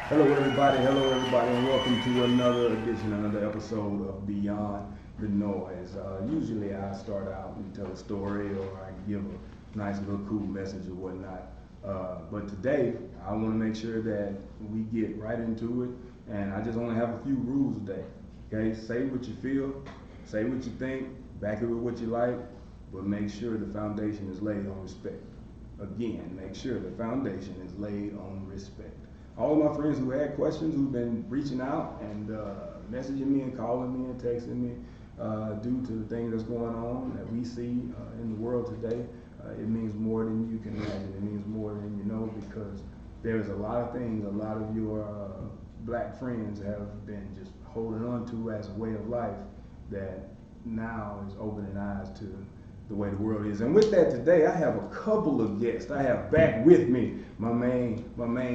Hello everybody, and welcome to another edition, another episode of Beyond the Noise. Usually I start out and tell a story or I give a nice little cool message or whatnot. But today I want to make sure that we get right into it, and I just only have a few rules today. Okay, say what you feel, say what you think, back it with what you like, but make sure the foundation is laid on respect. Again, make sure the foundation is laid on respect. All of my friends who had questions, who've been reaching out and messaging me and calling me and texting me due to the things that's going on that we see in the world today, it means more than you can imagine. It means more than you know, because there's a lot of things a lot of your black friends have been just holding on to as a way of life that now is opening eyes to the way the world is. And with that, today I have a couple of guests. I have back with me my main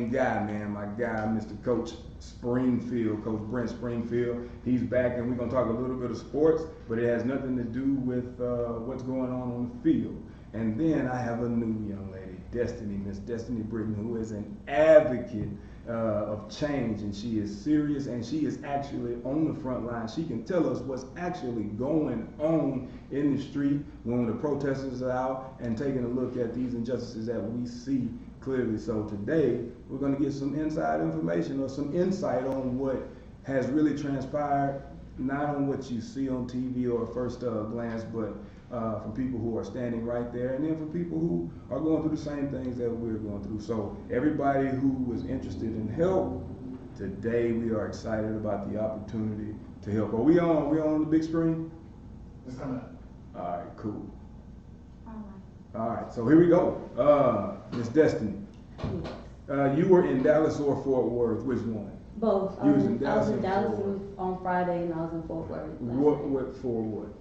guy, man, my guy, Mr. Coach Springfield, Coach Brent Springfield. He's back, and we're gonna talk a little bit of sports, but it has nothing to do with what's going on the field. And then I have a new young lady, Destiny, Miss Destiny Britton, who is an advocate of change, and she is serious, and she is actually on the front line. She can tell us what's actually going on in the street when the protesters are out and taking a look at these injustices that we see clearly. So today we're going to get some inside information or some insight on what has really transpired, not on what you see on TV or first glance, but from people who are standing right there, and then from people who are going through the same things that we're going through. So everybody who is interested in help, today we are excited about the opportunity to help. Are we on? We on the big screen? It's coming up. All right, cool. All right, so here we go. Miss Destiny, you were in Dallas or Fort Worth? Which one? Both. You I was was in Dallas in and Dallas Fort Worth. on Friday, and I was in Fort Worth last night. What for? What?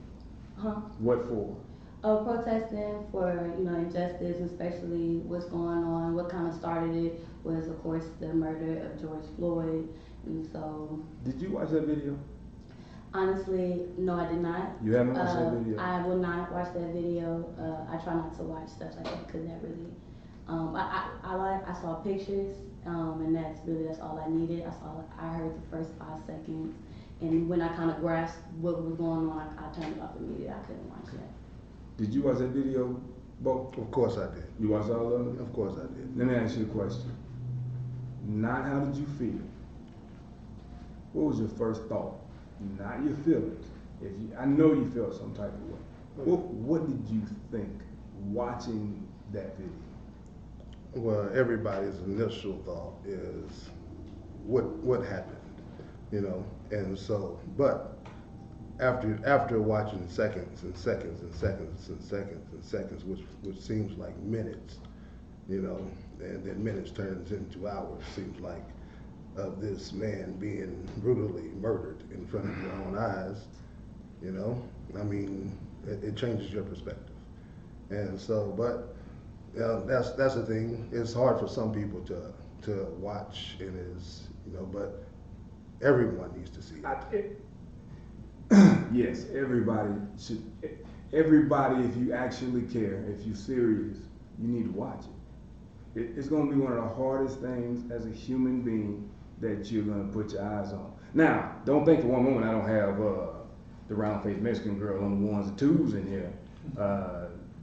Huh? What for? Protesting for injustice, especially what's going on. What kind of started it was, of course, the murder of George Floyd, and so. Did you watch that video? Honestly, no, I did not. You haven't watched that video? I will not watch that video. I try not to watch stuff like that because that really. I saw pictures, and that's all I needed. I heard the first 5 seconds, and when I kind of grasped what was going on, I turned it off immediately. I couldn't watch that. Did you watch that video, Bo? Of course I did. You watched all of it? Of course I did. Let me ask you a question. Not how did you feel? What was your first thought? Not your feelings. I know you felt some type of way. What did you think watching that video? Well, everybody's initial thought is what happened, and so, but after watching seconds and seconds and seconds and seconds and seconds, which seems like minutes, and then minutes turns into hours, seems like, of this man being brutally murdered in front of your own eyes, I mean, it changes your perspective. And so, but that's the thing. It's hard for some people to watch, and but everyone needs to see it. Yes, everybody should. Everybody, if you actually care, if you're serious, you need to watch it. It's going to be one of the hardest things as a human being that you're going to put your eyes on. Now, don't think for one moment I don't have the round-faced Mexican girl on the ones and twos in here,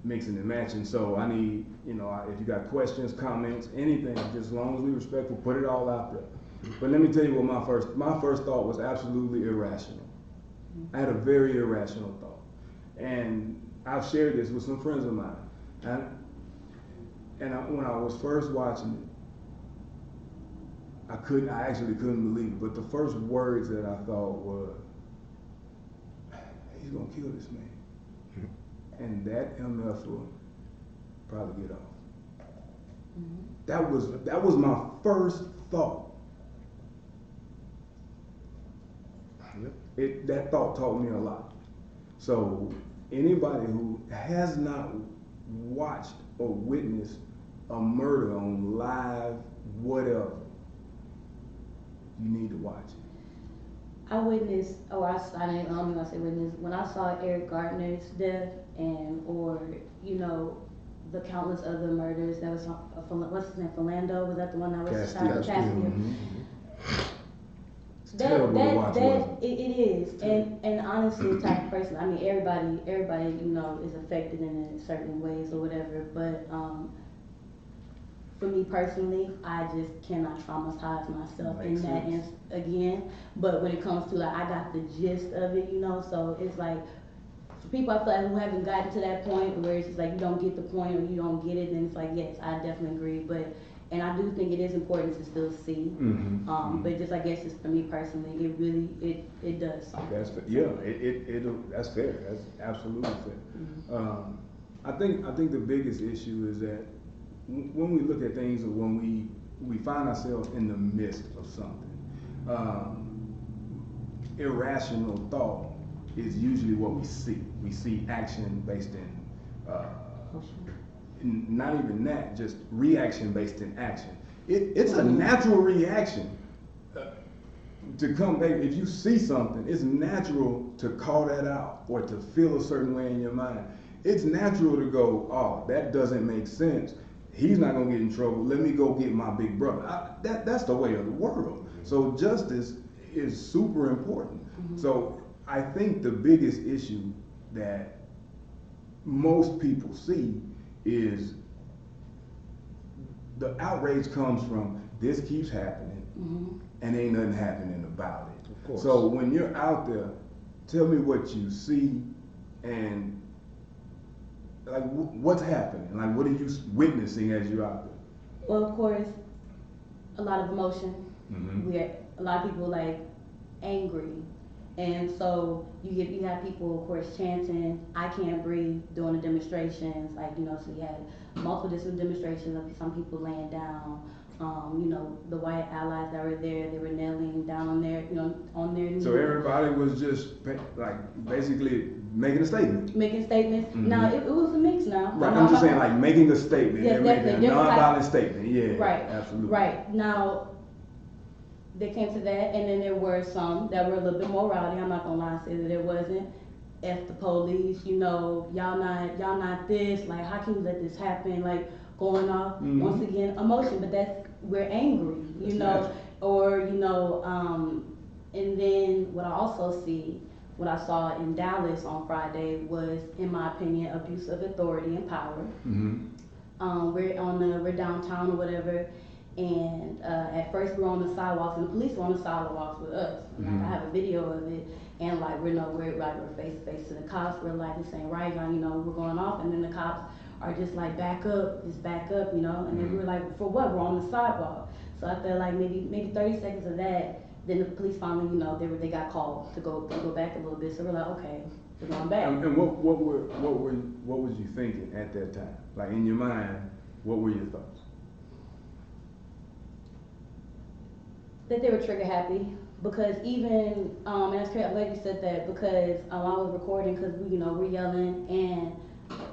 mixing and matching. So I need, if you got questions, comments, anything, just as long as we're respectful, put it all out there. But let me tell you what my first thought was absolutely irrational. I had a very irrational thought. And I've shared this with some friends of mine. When I was first watching it, I actually couldn't believe it. But the first words that I thought were, he's gonna kill this man. And that MF will probably get off. Mm-hmm. That was my first thought. That thought taught me a lot. So anybody who has not watched or witnessed a murder on live, whatever, you need to watch it. I witnessed, I don't know, I say witness, when I saw Eric Gardner's death or the countless other murders that was, what's his name, Philando, was that the one that was shot? Castillo. Castillo. Mm-hmm. It's terrible to watch, wasn't it? It is, and honestly, the type of person. I mean, everybody, you know, is affected in certain ways or whatever. But for me personally, I just cannot traumatize myself Makes in that sense. again. But when it comes to like, I got the gist of it, you know. So it's like for people I feel like who haven't gotten to that point where it's just like you don't get the point or you don't get it, then it's like yes, I definitely agree. But and I do think it is important to still see. But just I guess just for me personally, it really it does something. That's fair. Yeah, that's fair. That's absolutely fair. I think the biggest issue is that when we look at things or when we find ourselves in the midst of something, irrational thought is usually what we see. We see action based in not even that, just reaction based in action. It's a natural reaction to come back. If you see something, it's natural to call that out or to feel a certain way in your mind. It's natural to go, oh, that doesn't make sense. He's not gonna get in trouble. Let me go get my big brother. That's the way of the world. So justice is super important. So I think the biggest issue that most people see is the outrage comes from this keeps happening and ain't nothing happening about it. Of course. So when you're out there, tell me what you see and like what's happening. Like what are you witnessing as you're out there? Well, of course, a lot of emotion. A lot of people like angry, and so you have people, of course, chanting "I can't breathe" during the demonstrations. Like you know, so we had multiple different demonstrations of some people laying down. You know, the white allies that were there, they were kneeling down on their, you know, on their knees. So everybody was just like basically making a statement. Making statements. Now it was a mix. Now, Right. I'm just saying, like making a statement. Yes, They're making a definitely. non-violent statement. Yeah. Right. Absolutely. Right. Now, they came to that, and then there were some that were a little bit more rowdy. I'm not gonna lie and say that it wasn't. F the police, you know, y'all not this. Like, how can you let this happen? Like, going off once again, emotion. But we're angry, you know, natural. or you know, and then what I saw in Dallas on Friday was, in my opinion, abuse of authority and power. We're downtown or whatever, and at first we were on the sidewalks, and the police were on the sidewalks with us. Like I have a video of it, and like we're face to face to the cops. We're like, this ain't right, you know, we're going off, and then the cops are just like, back up, you know, and then we were like, for what? We're on the sidewalk. So after like maybe 30 seconds of that, then the police finally, you know, they got called to go back a little bit. So we're like, okay, we're going back. And what was you thinking at that time? Like in your mind, what were your thoughts? That they were trigger happy, because even and that's crazy. I'm glad you said that, because I was recording, because we're yelling, and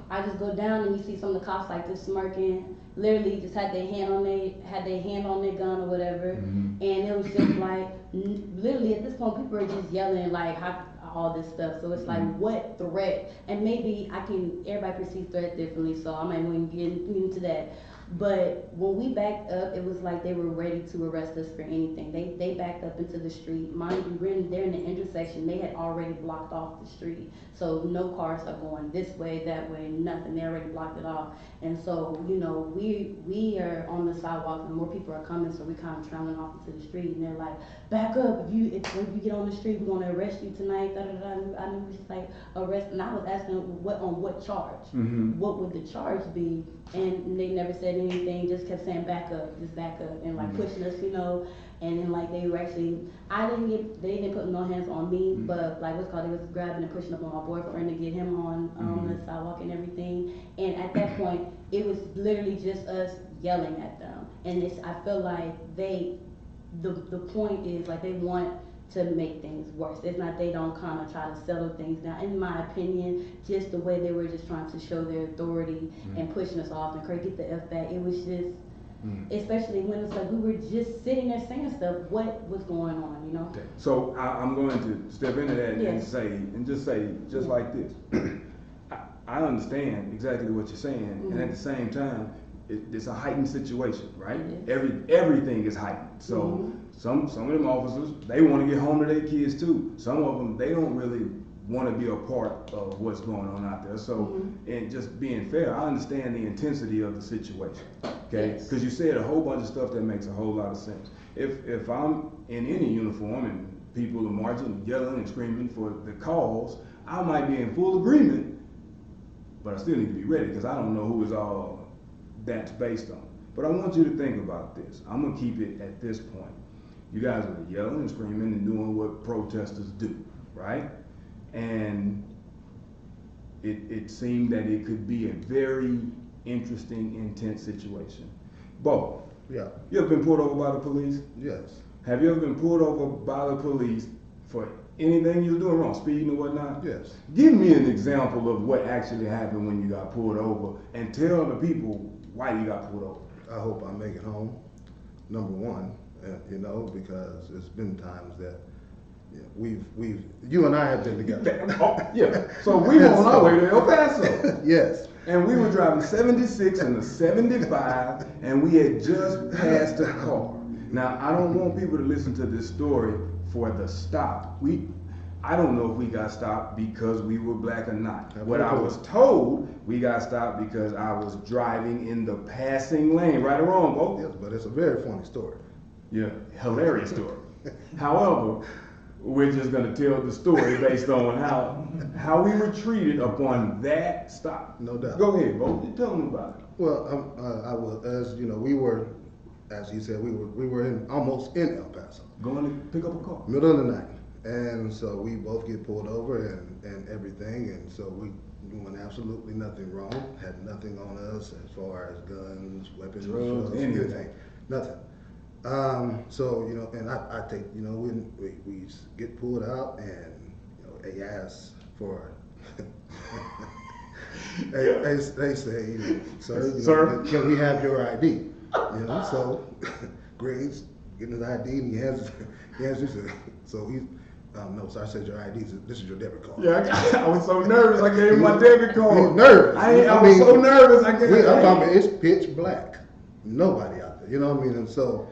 I just go down and you see some of the cops like just smirking, literally just had their hand on their gun or whatever, and it was just like literally at this point people are just yelling like all this stuff. So it's like, what threat? And maybe everybody perceives threat differently, so I might want to get into that. But when we backed up, it was like they were ready to arrest us for anything. They backed up into the street. Mind you, they're in the intersection. They had already blocked off the street. So no cars are going this way, that way, nothing. They already blocked it off. And so, we are on the sidewalk and more people are coming, so we kind of trailing off into the street. And they're like, back up, if you get on the street, we're going to arrest you tonight. Da, da, da. I knew it was just like arrest. And I was asking on what charge? What would the charge be? And they never said anything, just kept saying back up, just back up, and like pushing us, and then like they were actually, they didn't put no hands on me, but like they was grabbing and pushing up on my boyfriend to get him on the sidewalk and everything. And at that point, it was literally just us yelling at them, and I feel like the point is like they want to make things worse. It's not, they don't kind of try to settle things down. In my opinion, just the way they were just trying to show their authority and pushing us off and get the F back. It was just, especially when it's like we were just sitting there saying stuff. What was going on, Okay. So I'm going to step into that and just say like this. I understand exactly what you're saying, and at the same time, it's a heightened situation, right? Yes. Everything is heightened. So some of them officers, they want to get home to their kids too. Some of them, they don't really want to be a part of what's going on out there. So, and just being fair, I understand the intensity of the situation, okay? Yes. Because you said a whole bunch of stuff that makes a whole lot of sense. If I'm in any uniform and people are marching, yelling and screaming for the cause, I might be in full agreement, but I still need to be ready because I don't know who is all that's based on. But I want you to think about this. I'm gonna keep it at this point. You guys are yelling and screaming and doing what protesters do, right? And it seemed that it could be a very interesting, intense situation. Bo, Yeah. you ever been pulled over by the police? Yes. Have you ever been pulled over by the police for anything you were doing wrong, speeding or whatnot? Yes. Give me an example of what actually happened when you got pulled over, and tell the people why you got pulled over. I hope I make it home. Number one, you know, because it's been times that you and I have been together. Oh, yeah. So we were on our way to El Paso. Yes. And we were driving 76 and a 75, and we had just passed a car. Now, I don't want people to listen to this story for the stop. I don't know if we got stopped because we were black or not. What I was told, we got stopped because I was driving in the passing lane, right or wrong, Bo? Yes, but it's a very funny story. Yeah, hilarious story. However, we're just going to tell the story based on how we were treated upon that stop. No doubt. Go ahead, Bo. Tell them about it. Well, I was, as you know, we were, as you said, we were almost in El Paso. Going to pick up a car. Middle of the night. And so we both get pulled over and everything, and so we doing absolutely nothing wrong, had nothing on us as far as guns, weapons, drugs, anything. Nothing. So, you know, and I take, you know, when we get pulled out and, you know, they ask for, they say, you know, sir, can we have your ID? You know, so Graves getting his ID and he hands it, so he's, no, so I said your ID, this is your debit card. Yeah, I was so nervous, I gave him my debit card. He's nervous. I was so nervous, I gave him. I'm talking about it's pitch black. Nobody out there, you know what I mean? And so,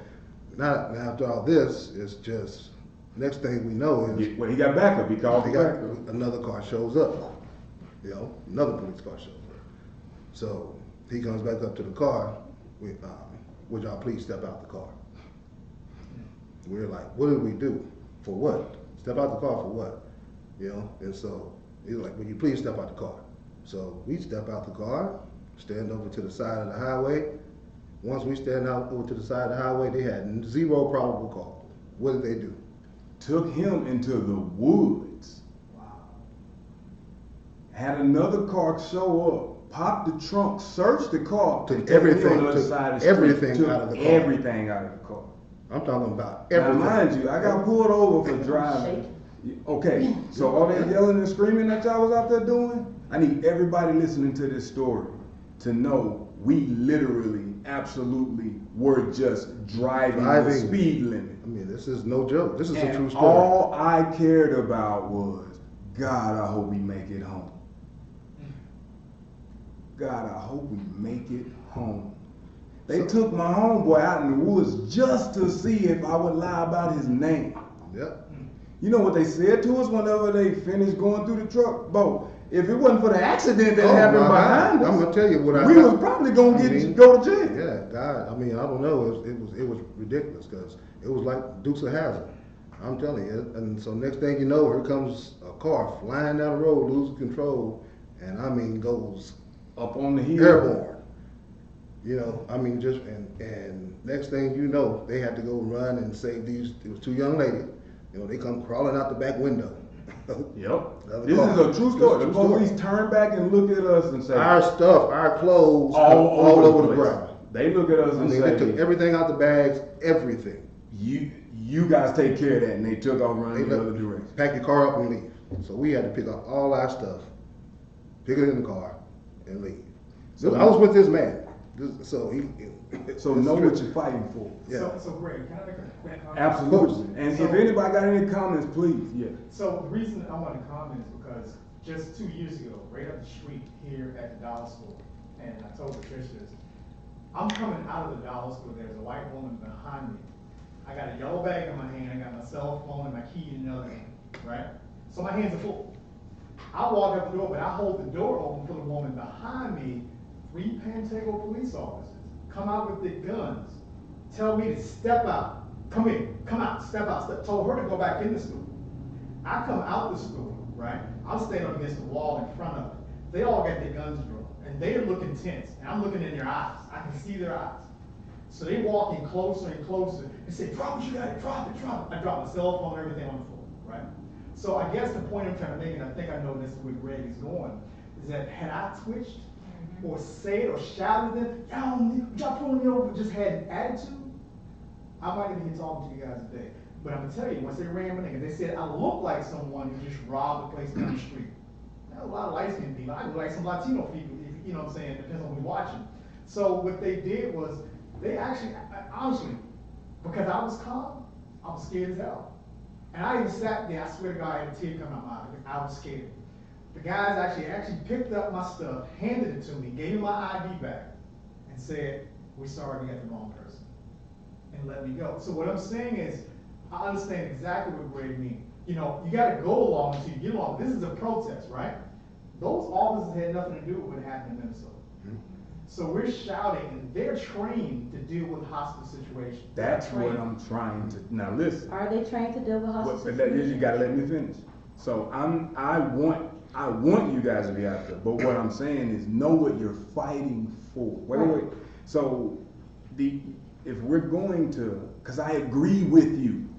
now after all this, it's just, next thing we know is. Well, he got backup, he called for backup. Another car shows up, you know, another police car shows up. So, he comes back up to the car, would y'all please step out the car? We're like, what did we do? For what? Step out the car for what? You know, and so he's like, will you please step out the car? So we step out the car, stand over to the side of the highway. Once we stand out over to the side of the highway, they had zero probable cause. What did they do? Took him into the woods. Wow. Had another car show up, popped the trunk, searched the car, Took everything, on the other side of the everything street, out of the car. Everything out of the car. I'm talking about everything. Now, mind you, I got pulled over for driving. Okay, so all that yelling and screaming that y'all was out there doing, I need everybody listening to this story to know we literally, absolutely were just driving the speed limit. I mean, this is no joke. This is a true story. All I cared about was, God, I hope we make it home. God, I hope we make it home. They took my homeboy out in the woods just to see if I would lie about his name. Yep. You know what they said to us whenever they finished going through the truck? Bo, if it wasn't for the accident that happened behind us, I'm gonna tell you what we was probably gonna go to jail. Yeah, God, I mean, I don't know. It was ridiculous because it was like Dukes of Hazzard. I'm telling you. And so next thing you know, here comes a car flying down the road, losing control, and I mean goes up on the hill, airborne. You know, I mean, just and next thing you know, they had to go run and save these. It was two young ladies. You know, they come crawling out the back window. Yep. This is a true story. The police turn back and look at us and say, our stuff, our clothes, all over the ground. They look at us and say, they took everything out the bags, everything. You guys take care of that, and they took off running the other direction. Pack your car up and leave. So we had to pick up all our stuff, pick it in the car, and leave. So I was with this man. So know what you're fighting for. Yeah. So Greg, can I make a quick comment? Absolutely. And if anybody got any comments, please. Yeah. So the reason I want to comment is because just 2 years ago, right up the street here at the dollar store, and I told Patricia this, I'm coming out of the dollar store, there's a white woman behind me. I got a yellow bag in my hand, I got my cell phone and my key in the other hand, right? So my hands are full. I walk out the door, but I hold the door open for the woman behind me. 3 Pantego police officers come out with their guns, tell me to step out, come in, come out, step out, told her to go back in the store. I come out the store, right? I'm standing up against the wall in front of it. They all got their guns drawn, and they're looking tense, and I'm looking in their eyes. I can see their eyes. So they walking closer and closer and say, drop what you got, drop it, drop it. I drop my cell phone, everything on the floor, right? So I guess the point I'm trying to make, and I think I know this is where Greg is going, is that had I twitched or said or shouted at them, y'all pulling me over, just had an attitude, I might even be talking to you guys today. But I'm gonna tell you, once they ran my nigga, they said I look like someone who just robbed a place down the street. Now, a lot of light-skinned people, I look like some Latino people, you know what I'm saying, depends on who's watching. So what they did was, they actually, honestly, because I was calm, I was scared as hell. And I even sat there, I swear to God, I had a tear coming out my eye because I was scared. The guys actually picked up my stuff, handed it to me, gave me my ID back, and said, we're sorry, we got the wrong person, and let me go. So what I'm saying is, I understand exactly what Greg means. You know, you gotta go along until you get along. This is a protest, right? Those officers had nothing to do with what happened in Minnesota. So we're shouting, and they're trained to deal with hostile situations. That's what I'm trying to, now listen. Are they trained to deal with hostile But situations? you gotta let me finish. So I want you guys to be out there, but what I'm saying is know what you're fighting for. Wait. So if we're going to, because I agree with you,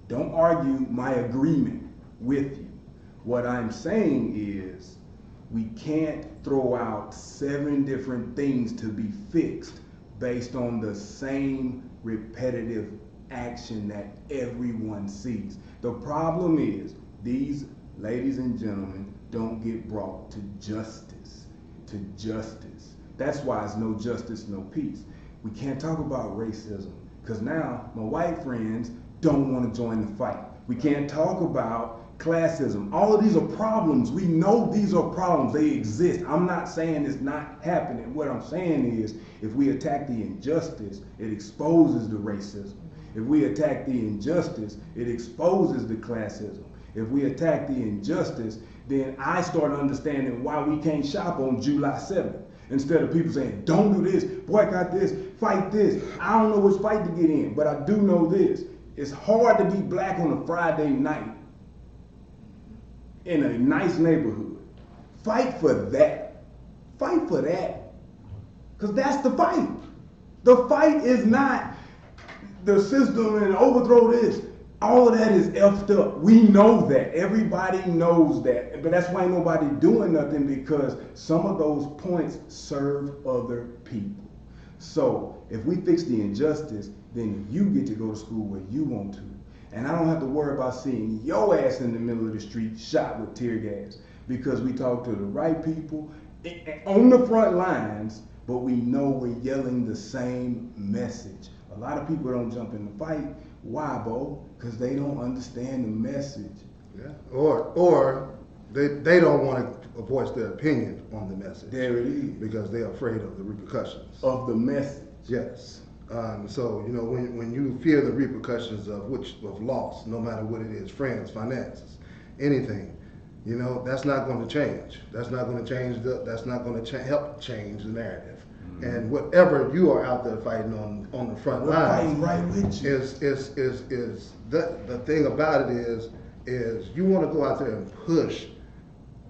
don't argue my agreement with you. What I'm saying is we can't throw out 7 different things to be fixed based on the same repetitive action that everyone sees. The problem is these ladies and gentlemen don't get brought to justice. That's why it's no justice, no peace. We can't talk about racism because now my white friends don't want to join the fight. We can't talk about classism. All of these are problems. We know these are problems. They exist. I'm not saying it's not happening. What I'm saying is if we attack the injustice, it exposes the racism. If we attack the injustice, it exposes the classism. If we attack the injustice, then I start understanding why we can't shop on July 7th. Instead of people saying, don't do this, boycott this, fight this. I don't know which fight to get in, but I do know this. It's hard to be black on a Friday night in a nice neighborhood. Fight for that. Fight for that. Because that's the fight. The fight is not the system and overthrow this. All of that is effed up. We know that. Everybody knows that. But that's why ain't nobody doing nothing, because some of those points serve other people. So if we fix the injustice, then you get to go to school where you want to. And I don't have to worry about seeing your ass in the middle of the street shot with tear gas, because we talk to the right people on the front lines, but we know we're yelling the same message. A lot of people don't jump in the fight. Why, Bo? Because they don't understand the message. Yeah. Or they don't want to voice their opinion on the message. There it is. Because they're afraid of the repercussions. Of the message. Yes. So, you know, when you fear the repercussions of loss, no matter what it is, friends, finances, anything, you know, that's not going to change. That's not going to change that's not going to help change the narrative. Mm-hmm. And whatever you are out there fighting on the front lines, right with you. is the thing about it is you want to go out there and push.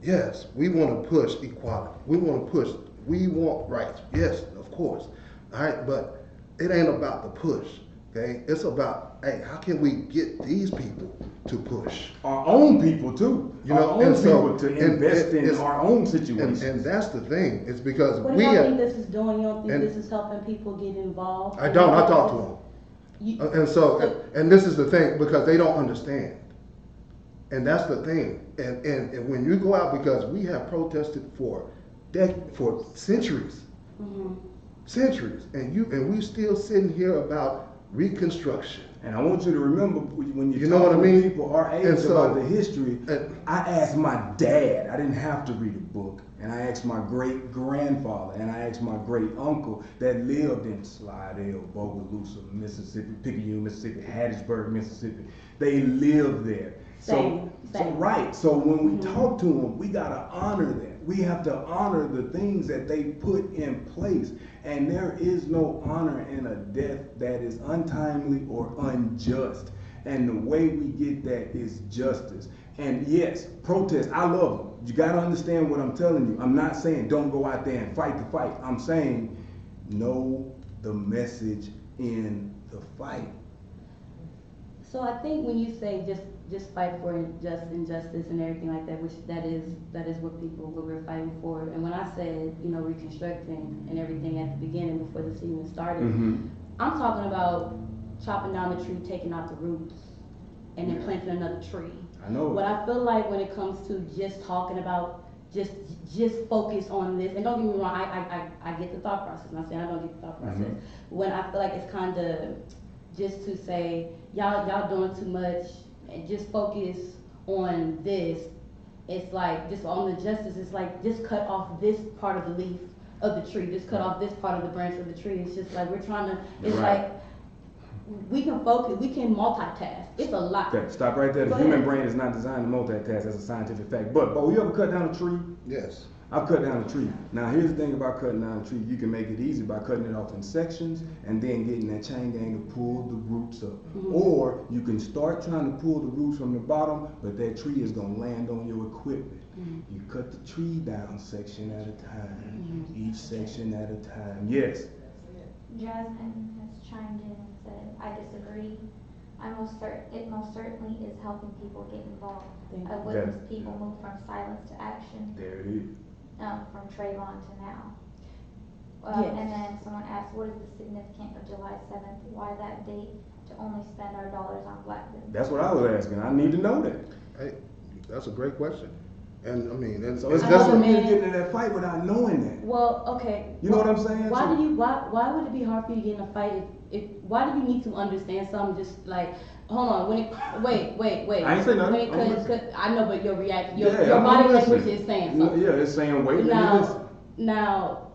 Yes, we want to push equality. We want rights. Yes, of course. All right, but it ain't about the push, okay? It's about, hey, how can we get these people to push? Our own people too. You know, our own people to invest in our own situations. And that's the thing. It's because what do y'all think this is doing? You don't think this is helping people get involved? I don't. I talk to them. And this is the thing, because they don't understand. And that's the thing. And when you go out, because we have protested for centuries. Mm-hmm. Centuries, and we still sitting here about Reconstruction. And I want you to remember when You you know talk what I to mean? people our age And so- about the history, and- I asked my dad. I didn't have to read a book. And I asked my great grandfather, and I asked my great uncle that lived in Slidell, Bogalusa, Mississippi, Picayune, Mississippi, Hattiesburg, Mississippi. They lived there. Same. So right. So when we talk to them, we gotta honor that. We have to honor the things that they put in place. And there is no honor in a death that is untimely or unjust. And the way we get that is justice. And yes, protest, I love them. You gotta understand what I'm telling you. I'm not saying don't go out there and fight the fight. I'm saying know the message in the fight. So I think when you say just fight for injustice and everything like that, which that is what we're fighting for. And when I said, reconstructing and everything at the beginning before this even started, I'm talking about chopping down the tree, taking out the roots, and then planting another tree. I know. What I feel like when it comes to just talking about just focus on this, and don't get me wrong, I get the thought process. I'm not saying I don't get the thought process. When I feel like it's kind of just to say y'all doing too much and just focus on this, it's like just on the justice, it's like just cut off this part of the leaf of the tree, just cut off this part of the branch of the tree. It's just like we're trying to, it's like we can focus, we can multitask. It's a lot. Okay, stop right there. The human brain is not designed to multitask. That's a scientific fact. But you ever cut down a tree? Yes. I've cut down a tree. Now here's the thing about cutting down a tree. You can make it easy by cutting it off in sections and then getting that chain gang to pull the roots up. Or you can start trying to pull the roots from the bottom, but that tree is gonna land on your equipment. You cut the tree down section at a time, each section at a time. Yes. Jasmine has chimed in and said, I disagree. It most certainly is helping people get involved. I've witnessed people move from silence to action, There it is. from Trayvon to now. Yes. And then someone asked, what is the significance of July 7th? Why that date to only spend our dollars on black business? That's what I was asking. I need to know that. Hey, that's a great question. And I mean, and So it's Another hard for me to man- get into that fight without knowing that. Well, okay. You know what I'm saying? Why So- why would it be hard for you to get in a fight why do you need to understand something just like, hold on, wait. I ain't say nothing. I'm Cause listening. I know, but your reaction, Yeah, your I'm body listening. language is saying something. Yeah, it's saying wait, let me listen. Now,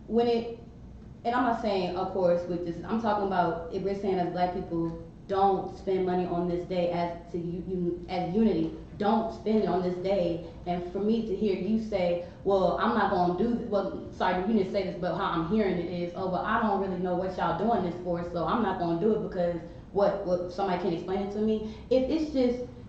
and I'm not saying, of course, with this, I'm talking about if we're saying as black people don't spend money on this day as unity, don't spend it on this day, and for me to hear you say, well, I'm not gonna do this, well, sorry, you didn't say this, but how I'm hearing it is, oh, well, I don't really know what y'all doing this for, so I'm not gonna do it because what somebody can explain it to me. If it's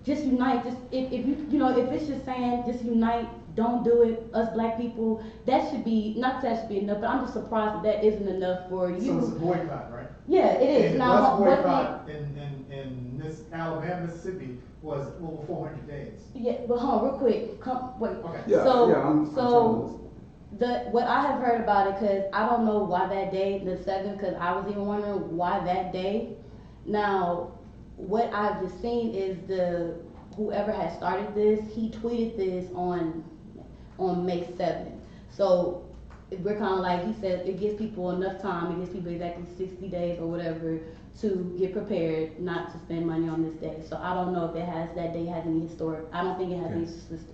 just unite, if if it's just saying just unite, don't do it, us black people, that should be, not that should be enough, but I'm just surprised that isn't enough for you. So it's a boycott, right? Yeah, it is. And Now, the what boycott in this Alabama, Mississippi was over 400 days. yeah, but hold on, real quick, wait. Okay. Yeah, So, yeah, I'm what I have heard about it, cause I don't know why that day, the 7th, cause I was even wondering why that day. Now, what I've just seen is whoever had started this, he tweeted this on May 7th. So we're kind of like, he said it gives people enough time, it gives people exactly 60 days or whatever to get prepared not to spend money on this day. So I don't know if that day has any I don't think it has any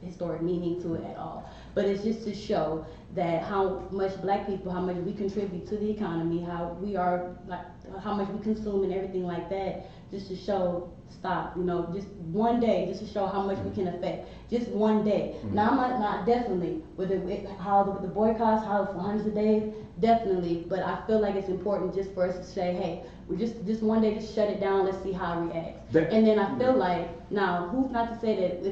historic meaning to it at all. But it's just to show that how much black people, how much we contribute to the economy, how we are, like, how much we consume and everything like that, just to show, stop, just one day, just to show how much we can affect, just one day. Now I'm not definitely, with how the boycotts, how for hundreds of days, definitely, but I feel like it's important just for us to say, hey, we just one day, just shut it down, let's see how it reacts. And then I feel like, now, who's not to say that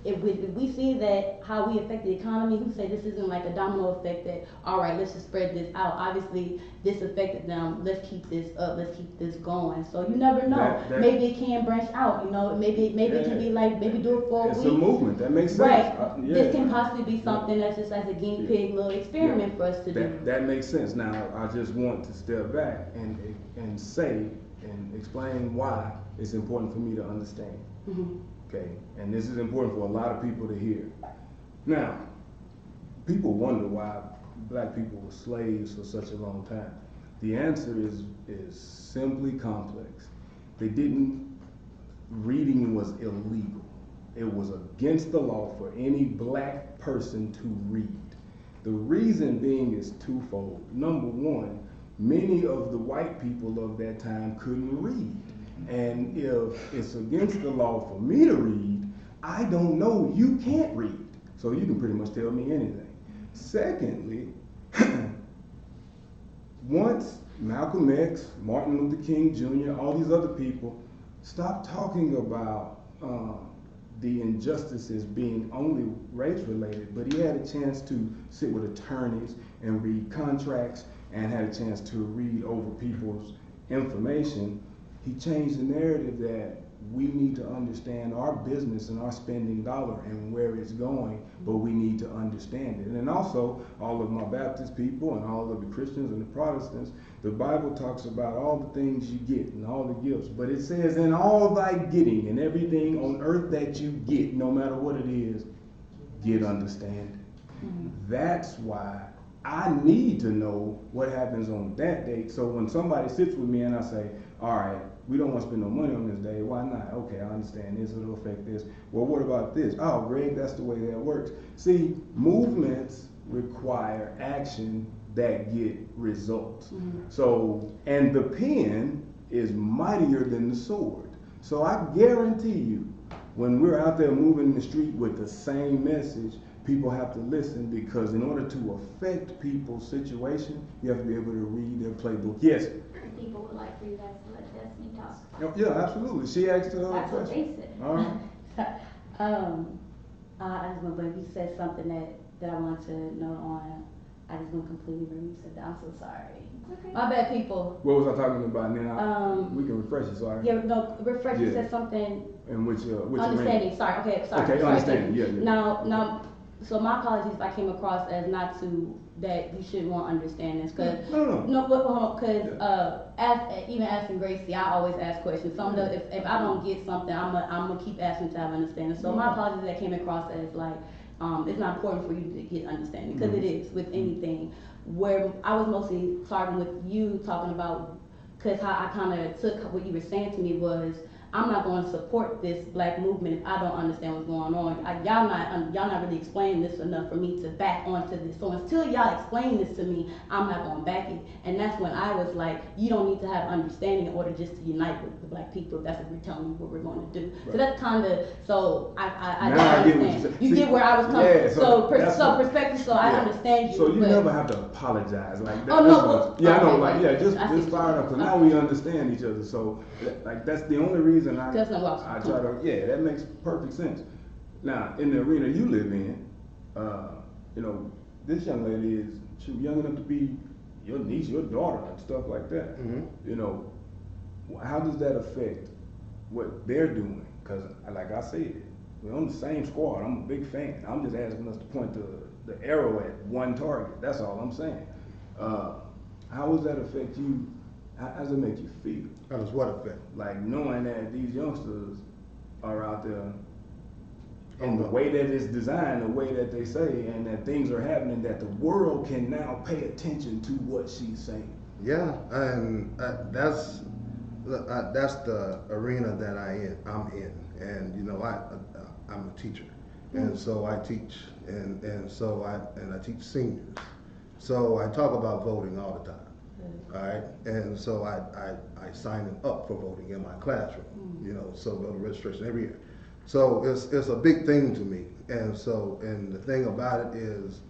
if we see that how we affect the economy, who say this isn't like a domino effect that, all right, let's just spread this out. Obviously, this affected them, let's keep this up, let's keep this going. So you never know. Maybe it can branch out, maybe it can be like, maybe do it for a week. It's a movement, that makes sense. Right. This can possibly be something that's just as a guinea pig little experiment for us to do. That makes sense. Now, I just want to step back and say and explain why it's important for me to understand. Okay, and this is important for a lot of people to hear. Now, people wonder why black people were slaves for such a long time. The answer is simply complex. reading was illegal. It was against the law for any black person to read. The reason being is twofold. Number one, many of the white people of that time couldn't read. And if it's against the law for me to read, I don't know you can't read. So you can pretty much tell me anything. Secondly, once Malcolm X, Martin Luther King Jr., all these other people stopped talking about the injustices being only race related, but he had a chance to sit with attorneys and read contracts and had a chance to read over people's information. He changed the narrative that we need to understand our business and our spending dollar and where it's going, but we need to understand it. And then also, all of my Baptist people and all of the Christians and the Protestants, the Bible talks about all the things you get and all the gifts, but it says in all thy getting and everything on earth that you get, no matter what it is, get understanding. That's why I need to know what happens on that date. So when somebody sits with me and I say, all right, we don't want to spend no money on this day. Why not? Okay, I understand this. It'll affect this. Well, what about this? Oh, Greg, that's the way that works. See, movements require action that get results. So, and the pen is mightier than the sword. So I guarantee you, when we're out there moving the street with the same message, people have to listen, because in order to affect people's situation, you have to be able to read their playbook. Yes? People would like for you guys to let Destiny talk. Yeah, absolutely. She asked her That's what question. they said. All right. I just want to, you said something that I wanted to know on. I just went completely where you said that. I'm so sorry. Okay. My bad, people. What was I talking about? And then we can refresh it. Sorry. Yeah, no, refresh. You Yeah. said something. And which Understanding. arena? Sorry. Okay. Sorry. Okay, sorry. understanding. Yeah, yeah. Now. So my apologies if I came across as not to that you shouldn't want to understand this, because even asking Gracie, I always ask questions. Some of if I don't get something, I'm gonna keep asking to have understanding. So my apologies that came across as like it's not important for you to get understanding, because it is with anything. Where I was mostly starting with you talking about, because how I kind of took what you were saying to me was, I'm not going to support this black movement if I don't understand what's going on. Y'all not really explaining this enough for me to back onto this. So until y'all explain this to me, I'm not going to back it. And that's when I was like, you don't need to have understanding in order just to unite with the black people. That's what we're telling you what we're going to do. Right. So that's kind of, so I understand. You get where I was coming from. So perspective. So I understand you. So you never have to apologize like that. Oh no. I know. Just fire up, because now we understand each other. So like that's the only reason I try to, that makes perfect sense. Now, in the arena you live in, this young lady is young enough to be your niece, your daughter, and stuff like that. How does that affect what they're doing? Because, like I said, we're on the same squad. I'm a big fan. I'm just asking us to point the arrow at one target. That's all I'm saying. How does that affect you? How does it make you feel? How does what affect? Like knowing that these youngsters are out there in the way that it's designed, the way that they say, and that things are happening, that the world can now pay attention to what she's saying. Yeah, and that's the arena that I'm in, and I'm a teacher, and so I teach, and I teach seniors, so I talk about voting all the time. All right, and so I sign them up for voting in my classroom. So go to registration every year. So it's a big thing to me, and the thing about it is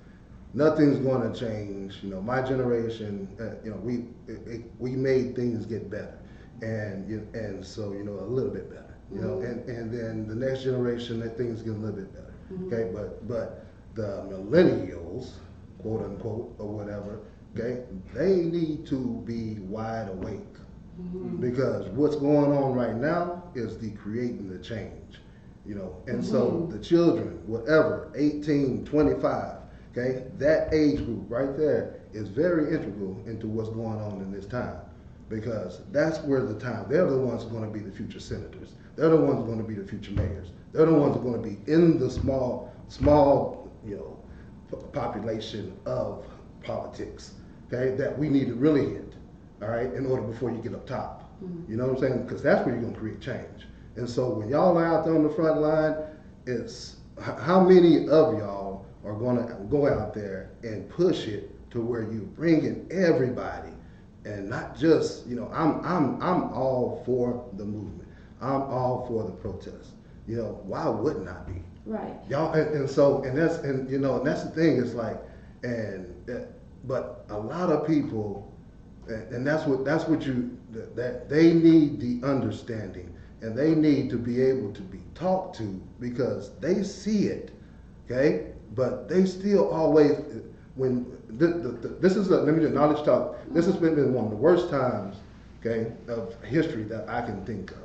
nothing's going to change. My generation, we made things get better, and so a little bit better. And then the next generation, that things get a little bit better. Okay, but the millennials, quote unquote, or whatever. Okay, they need to be wide awake, because what's going on right now is creating the change, and so the children, whatever, 18, 25, okay, that age group right there is very integral into what's going on in this time, because that's where they're the ones who are going to be the future senators. They're the ones who are going to be the future mayors. They're the ones who are going to be in the small, population of politics. Okay, that we need to really hit, all right, in order before you get up top. You know what I'm saying? Because that's where you're gonna create change. And so when y'all are out there on the front line, it's how many of y'all are gonna go out there and push it to where you bringing everybody, and not just, you know, I'm all for the movement. I'm all for the protest. You know, why wouldn't I be? Right. Y'all, and so, and that's, and you know, and that's the thing, it's like, but a lot of people, and that's what you, that they need the understanding, and they need to be able to be talked to, because they see it, okay? But they still always, when, this is, let me just knowledge talk, this has been one of the worst times, okay, of history that I can think of,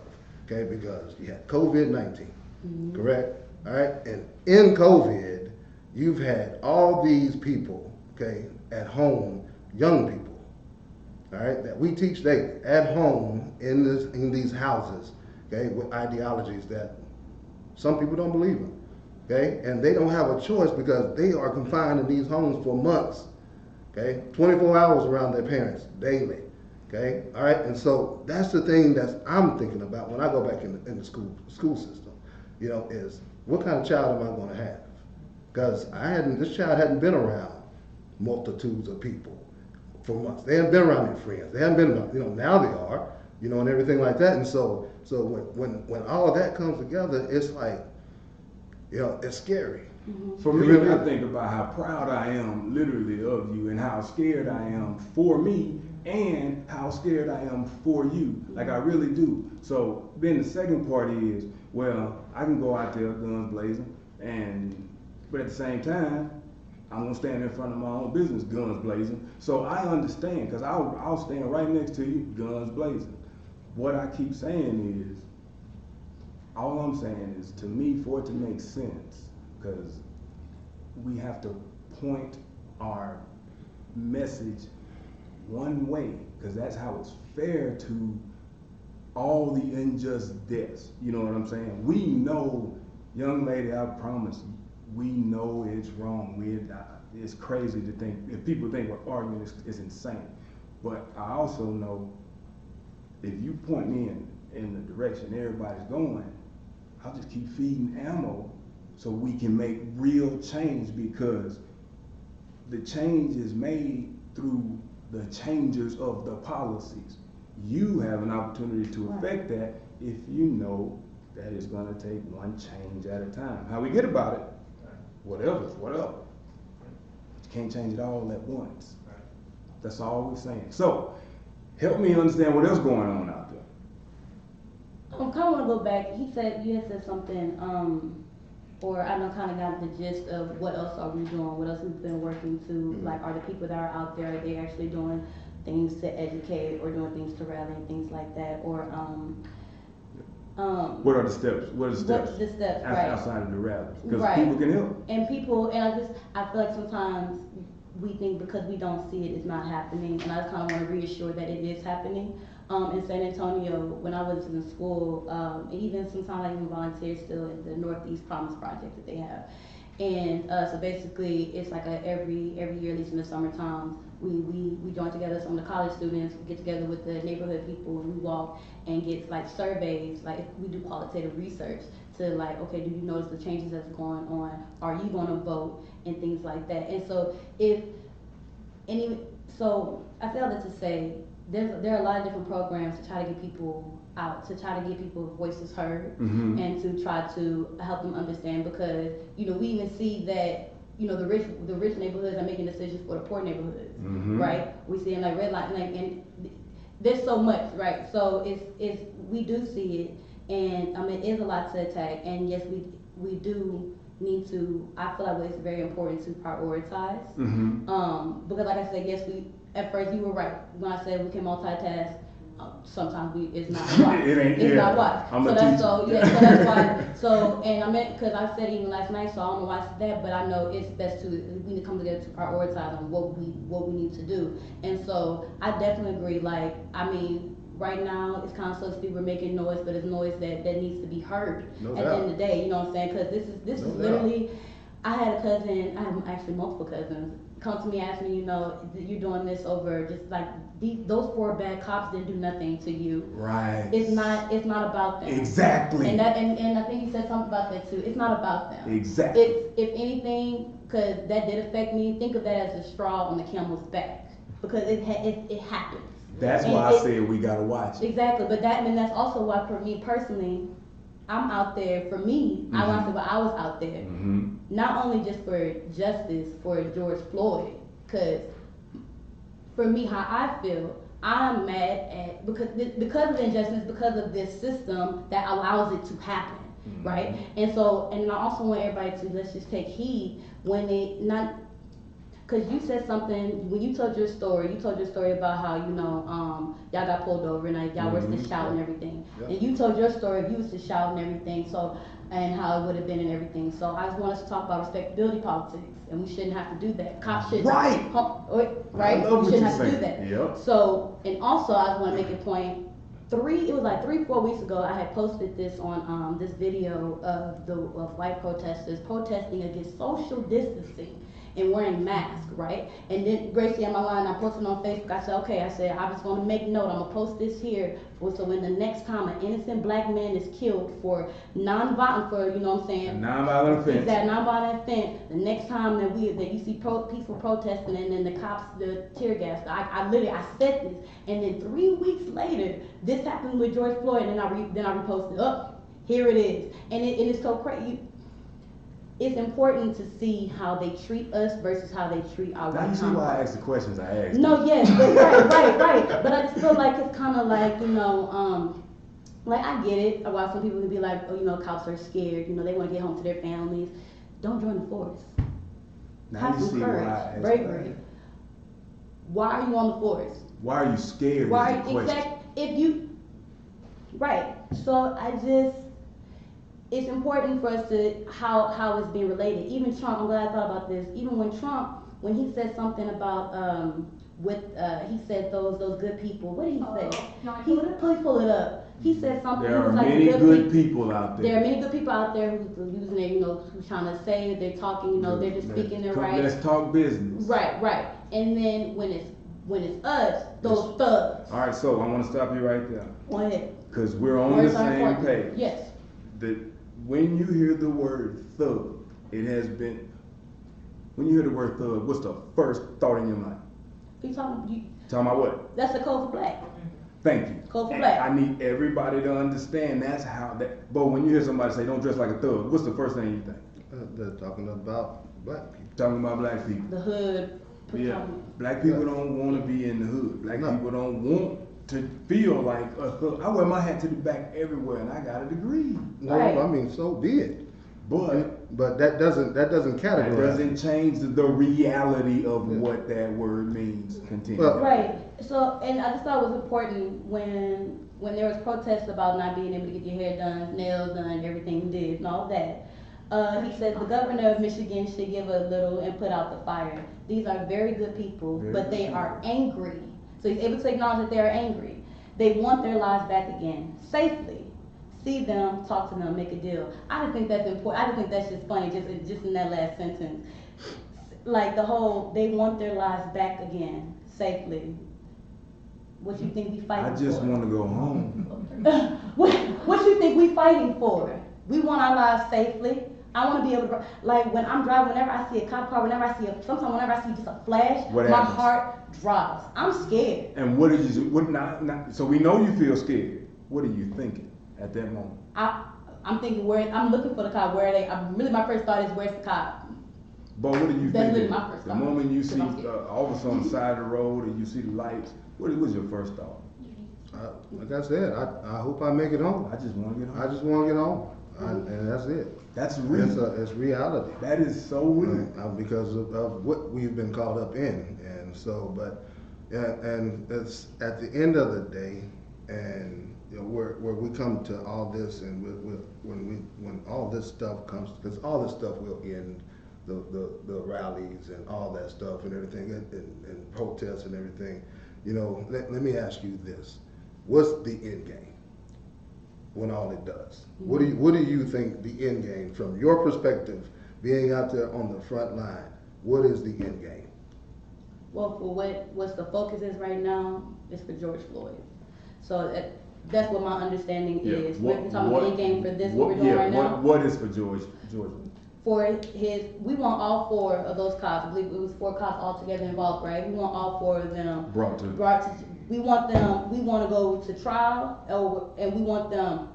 okay? Because you had COVID-19, correct? All right, and in COVID, you've had all these people, okay, at home, young people, all right, that we teach daily at home in these houses, okay, with ideologies that some people don't believe in, okay, and they don't have a choice because they are confined in these homes for months, okay, 24 hours around their parents daily, okay, all right, and so that's the thing that I'm thinking about when I go back in the school system, you know, is what kind of child am I going to have? Because this child hadn't been around multitudes of people for months. They haven't been around their friends. They haven't been around, you know, now they are, you know, and everything like that. And so when all of that comes together, it's like, you know, it's scary. For me, I think about how proud I am literally of you and how scared I am for me and how scared I am for you. Like I really do. So then the second part is, well, I can go out there guns blazing, but at the same time, I'm gonna stand in front of my own business guns blazing. So I understand, because I'll stand right next to you guns blazing. What I keep saying is, all I'm saying is, to me, for it to make sense, because we have to point our message one way, because that's how it's fair to all the unjust deaths. You know what I'm saying? We know, young lady, I promise you, we know it's wrong. It's crazy to think, if people think we're arguing, it's insane. But I also know, if you point me in the direction everybody's going, I'll just keep feeding ammo so we can make real change, because the change is made through the changers of the policies. You have an opportunity to affect that if you know that it's gonna take one change at a time. How we get about it, whatever. You can't change it all at once. That's all we're saying. So, help me understand what else going on out there. I kind of want to go back. You had said something, or I know kind of got the gist of what else are we doing, what else we've been working to, like, are the people that are out there, are they actually doing things to educate or doing things to rally and things like that, or what are the steps? What's the steps, right? Outside of the rallies, because people can help. And I feel like sometimes we think because we don't see it, it's not happening, and I just kind of want to reassure that it is happening. In San Antonio, when I was in school, even sometimes I even volunteer still at the Northeast Promise Project that they have. And so basically, it's like every year, at least in the summertime, we join together, some of the college students, we get together with the neighborhood people, and we walk and get like surveys, like we do qualitative research to like, okay, do you notice the changes that's going on? Are you gonna vote? And things like that. And so so I feel that to say, there are a lot of different programs to try to get people out, to try to get people's voices heard, and to try to help them understand, because, you know, we even see that, you know, the rich neighborhoods are making decisions for the poor neighborhoods, right? We see in like red light, and there's so much, right? So we do see it, and it is a lot to attack, and yes, we do need to, I feel like it's very important to prioritize, because like I said, yes, at first you were right when I said we can multitask. Sometimes it's not wise. It's not wise. So that's why. So, and I meant, because I said even last night, so I don't know why I said that, but I know it's best we need to come together to prioritize on what we need to do. And so I definitely agree. Like, I mean, right now it's kind of so to speak, we're making noise, but it's noise that needs to be heard at the end of the day. You know what I'm saying? Because this is literally. I had a cousin, I have actually multiple cousins, come to me, ask me, you know, you're doing this over just like those 4 bad cops didn't do nothing to you. Right. It's not about them. Exactly. And I think you said something about that too. It's not about them. Exactly. It's, if anything, because that did affect me, think of that as a straw on the camel's back, because it happens. That's why I said we gotta watch it. Exactly, but that's also why for me personally, I'm out there. For me, I want to say, I was out there, not only just for justice for George Floyd, because for me, how I feel, I'm mad at because of the injustice, because of this system that allows it to happen, right? And so, and I also want everybody to let's just take heed when they not. Cause you said something when you told your story. You told your story about how y'all got pulled over and y'all were to shout and everything. Yep. And you told your story. You was to shout and everything. So and how it would have been and everything. So I just want us to talk about respectability politics, and we shouldn't have to do that. Cops shouldn't. Right. Right. I love We what shouldn't you're have to do saying. that. Yep. So and also I just want to make a point. It was like 3-4 weeks ago, I had posted this on this video of white protesters protesting against social distancing and wearing masks, right? And then Gracie on my line, I posted on Facebook. I said, okay, I just want to make note. I'm gonna post this here so when the next time an innocent black man is killed for non-violent, for you know what I'm saying, A nonviolent offense. that non-violent offense, the next time that you see peaceful protesting and then the cops, the tear gas, I literally said this, and then 3 weeks later, this happened with George Floyd, and then I reposted, here it is, and it is so crazy. It's important to see how they treat us versus how they treat our Now you see why I asked the questions I asked. No, yes, but right. But I just feel like it's kind of like, like I get it. While some people can be like, cops are scared. They want to get home to their families. Don't join the force. Now Have you some see courage, why I asked bravery. that. Why are you on the force? Why are you scared? Why? Is the question. Exactly. Right. So it's important for us to how it's being related. Even Trump, I'm glad I thought about this. Even when he said something about he said those good people. What did he say? Please pull it up. He said something. There he was are like, many good people out there. There are many good people out there who's using their, who's trying to say they're talking, they're just speaking their rights. Let's talk business. Right. And then when it's us, those thugs. All right, so I want to stop you right there. Go ahead. Because we're on the same page. Yes. When you hear the word thug, when you hear the word thug, what's the first thought in your mind? You talking about what? That's the code for black. Thank you. Code for black. I need everybody to understand that's how that. But when you hear somebody say, "Don't dress like a thug," what's the first thing you think? They're talking about black people. Talking about black people. The hood. Yeah. Black people don't want to be in the hood. Black people don't want to feel like a hood. I wear my hat to the back everywhere, and I got a degree. No, right. I mean, so be it. But that doesn't categorize. That doesn't change the reality of what that word means. Continue. Right. So, and I just thought it was important when there was protests about not being able to get your hair done, nails done, everything you did, and all that. He said the governor of Michigan should give a little and put out the fire. These are very good people, but they are angry. So he's able to acknowledge that they are angry. They want their lives back again, safely. See them, talk to them, make a deal. I just think that's important. I just think that's just funny, just in that last sentence. Like they want their lives back again, safely. What you think we fighting for? I just want to go home. What you think we fighting for? We want our lives safely. I want to be able to, like when I'm driving, whenever I see a cop car, whenever I see just a flash, my heart drops. I'm scared. And what did you do? So we know you feel scared. What are you thinking at that moment? I'm thinking I'm looking for the cop. Where are they? My first thought is, where's the cop? But what do you think? That's really my first thought. The moment you see officer on the side of the road and you see the lights, what was your first thought? Like I said, I hope I make it home. I just want to get home. I just want to get home. And that's it. That's real. It's reality. That is so real. Because of what we've been caught up in, and so, and it's at the end of the day, and where we come to all this, and when all this stuff comes, because all this stuff will end, the rallies and all that stuff and everything, and protests and everything. Let me ask you this: what's the end game? When all it does, what do you think the end game, from your perspective, being out there on the front line, what is the end game? Well, for what's the focus is right now is for George Floyd. So that's what my understanding is. We're talking about the end game for this, what we're doing right now. What is for George? For we want all 4 of those cops. I believe it was 4 cops altogether involved, right? We want all 4 of them brought to. We want to go to trial, and we want them.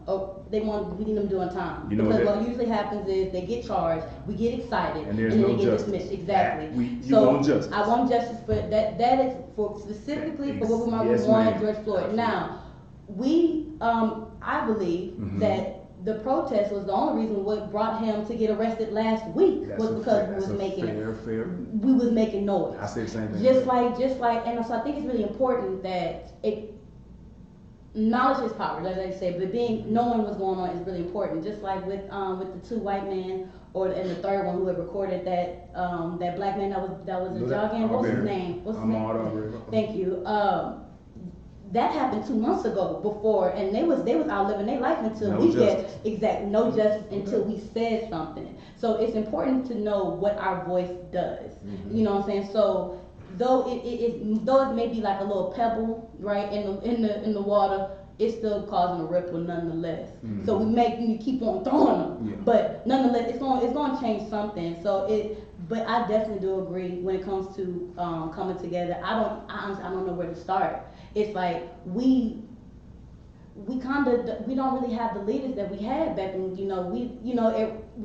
We need them doing time. You know because what usually happens is they get charged, we get excited, and then they get dismissed. Exactly. You want justice. I want justice for that. That is for specifically for what we want George Floyd. Now, I believe that the protest was the only reason what brought him to get arrested last week was because we was making noise. I say the same thing. Just like, and so I think it's really important that knowledge is power, as I say, but knowing what's going on is really important. Just like with the 2 white men, and the third one who had recorded that black man that was jogging. What's his name? Thank you. That happened 2 months ago before, and they was out living their life until no justice until we said something. So it's important to know what our voice does. Mm-hmm. You know what I'm saying? So though it may be like a little pebble, right, in the water, it's still causing a ripple nonetheless. Mm-hmm. So we keep on throwing them, but nonetheless, it's going to change something. But I definitely do agree when it comes to coming together. I honestly don't know where to start. It's like we don't really have the leaders that we had back when we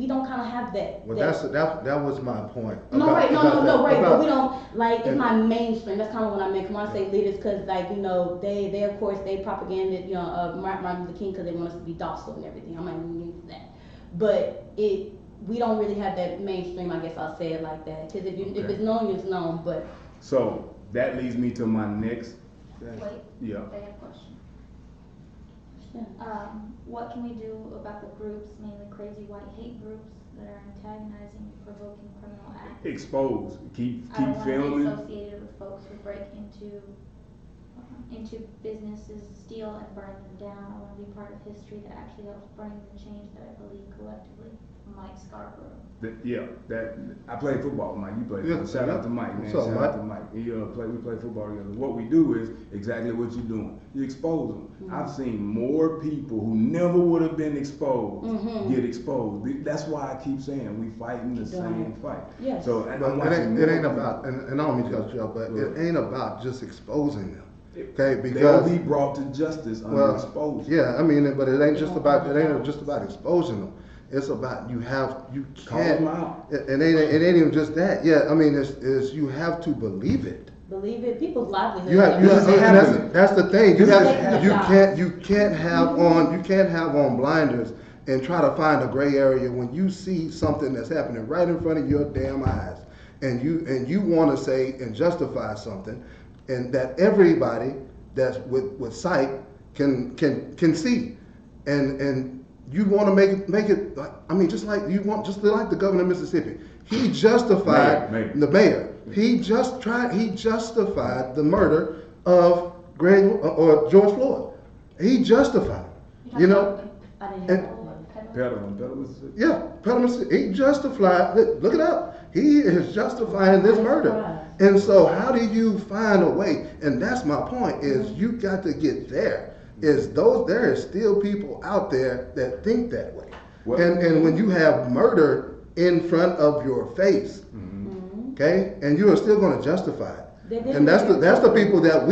don't kind of have that. Well, that was my point. But we don't it's not mainstream. That's kind of what I meant when I say leaders, because they of course they propaganded Martin Luther King because they want us to be docile and everything. I'm not even into that, but we don't really have that mainstream. I guess I'll say it like that, because if it's known, it's known. But so that leads me to my next. Wait. Yeah. I have a question. Yeah. What can we do about the groups, mainly crazy white hate groups, that are antagonizing, provoking criminal acts? Expose. Keep filming. I don't want to be associated with folks who break into businesses, steal and burn them down. I want to be part of history that actually helps bring the change that I believe collectively. Mike Scarborough. I played football, Mike. You played football. Shout out to Mike, man. Shout out to Mike. We play football together. What we do is exactly what you're doing. You expose them. Mm-hmm. I've seen more people who never would have been exposed get exposed. That's why I keep saying we fighting the same fight. Yes. So it ain't about, and I don't mean to cut you off, but it ain't about just exposing them. Okay, because they'll be brought to justice under exposure. Yeah, I mean, but it ain't just about exposing them. It's about you can't call them out. It ain't even just that. Yeah, I mean, it's you have to believe it. Believe it. People's livelihoods. That's the thing. You can't have on blinders and try to find a gray area when you see something that's happening right in front of your damn eyes, and you want to say and justify something, and that everybody that's with sight can see, and you want to make it like, I mean, just like the governor of Mississippi. He justified the mayor. He justified the murder of George Floyd. He justified, Petaluma, Mississippi. Yeah, Petaluma, Mississippi. He justified. Look it up. He is justifying this murder. And so, how do you find a way? And that's my point. Is you got to get there. There is still people out there that think that way. And when you have murder in front of your face, okay, and you are still going to justify it. And that's the people that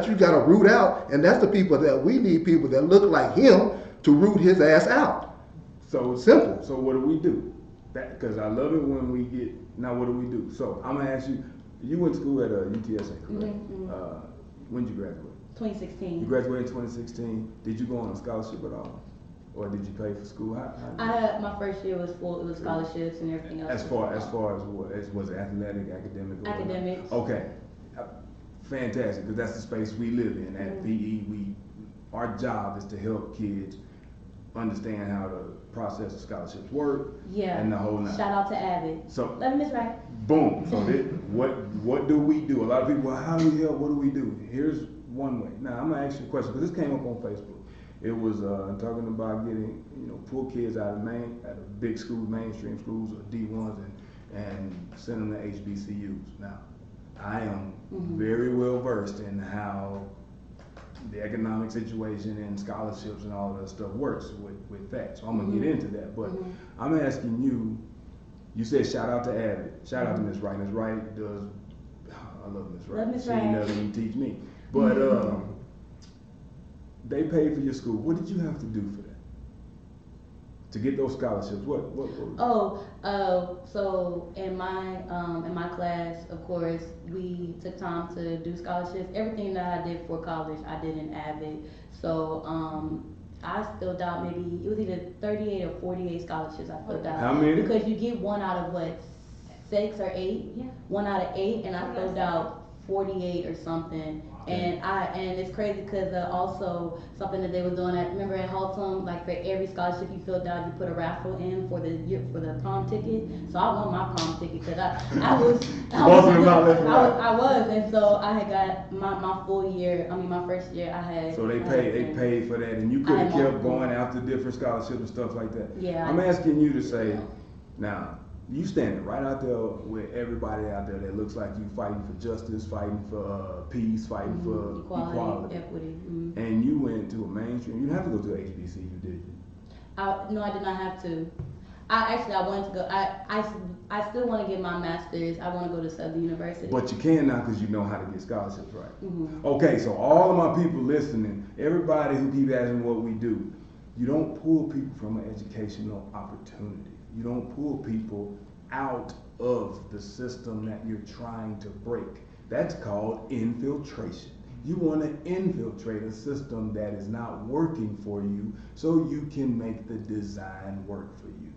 you got to root out, and that's the people that we need, people that look like him to root his ass out. So simple. So what do we do? Because I love it when we get. Now what do we do? So I'm gonna ask you. You went to school at UTSA, correct? When did you graduate? 2016. You graduated in 2016. Did you go on a scholarship at all, or did you pay for school? My first year was full. It was scholarships and everything else. As far as what? Was it athletic, academic? Academics. Okay, fantastic. Because that's the space we live in. At PE, our job is to help kids understand how the process of scholarships work. Yeah. And the whole nine. Shout out to Avid. So let me miss right. Boom. So what do we do? A lot of people, how do we help? What do we do? Here's one way. Now I'm gonna ask you a question because this came up on Facebook. It was talking about getting, pull kids out of big schools, mainstream schools or D1s and send them to HBCUs. Now, I am very well versed in how the economic situation and scholarships and all of that stuff works with that. So I'm gonna get into that. But I'm asking you, you said shout out to Avid. Shout out to Miss Wright. Miss Wright does, I love Miss Wright. Love Miss She Wright. doesn't even teach me. But they paid for your school. What did you have to do for that? To get those scholarships? What? So in my class, of course, we took time to do scholarships. Everything that I did for college, I did in Avid. So I filled out maybe, it was either 38 or 48 scholarships I filled out. How many? Because you get one out of what, 6 or 8? Yeah. 1 out of 8, and I filled out 48 or something. And it's crazy because also something that they were doing remember at Haltom, like for every scholarship you filled out, you put a raffle in for the prom ticket. So I won my prom ticket because I was, and so I had got my full year. I mean my first year I had. So they paid for that, and you could have kept going after different scholarships and stuff like that. Yeah. I'm asking you to say, now, you standing right out there with everybody out there that looks like you fighting for justice, fighting for peace, fighting for equality. Equity. And you went to a mainstream. You didn't have to go to HBCU, did you? No, I did not have to. I wanted to go. I still want to get my master's. I want to go to Southern University. But you can now because you know how to get scholarships, right? Okay, so all of my people listening, everybody who keep asking what we do, you don't pull people from an educational opportunity. You don't pull people out of the system that you're trying to break. That's called infiltration. You want to infiltrate a system that is not working for you so you can make the design work for you.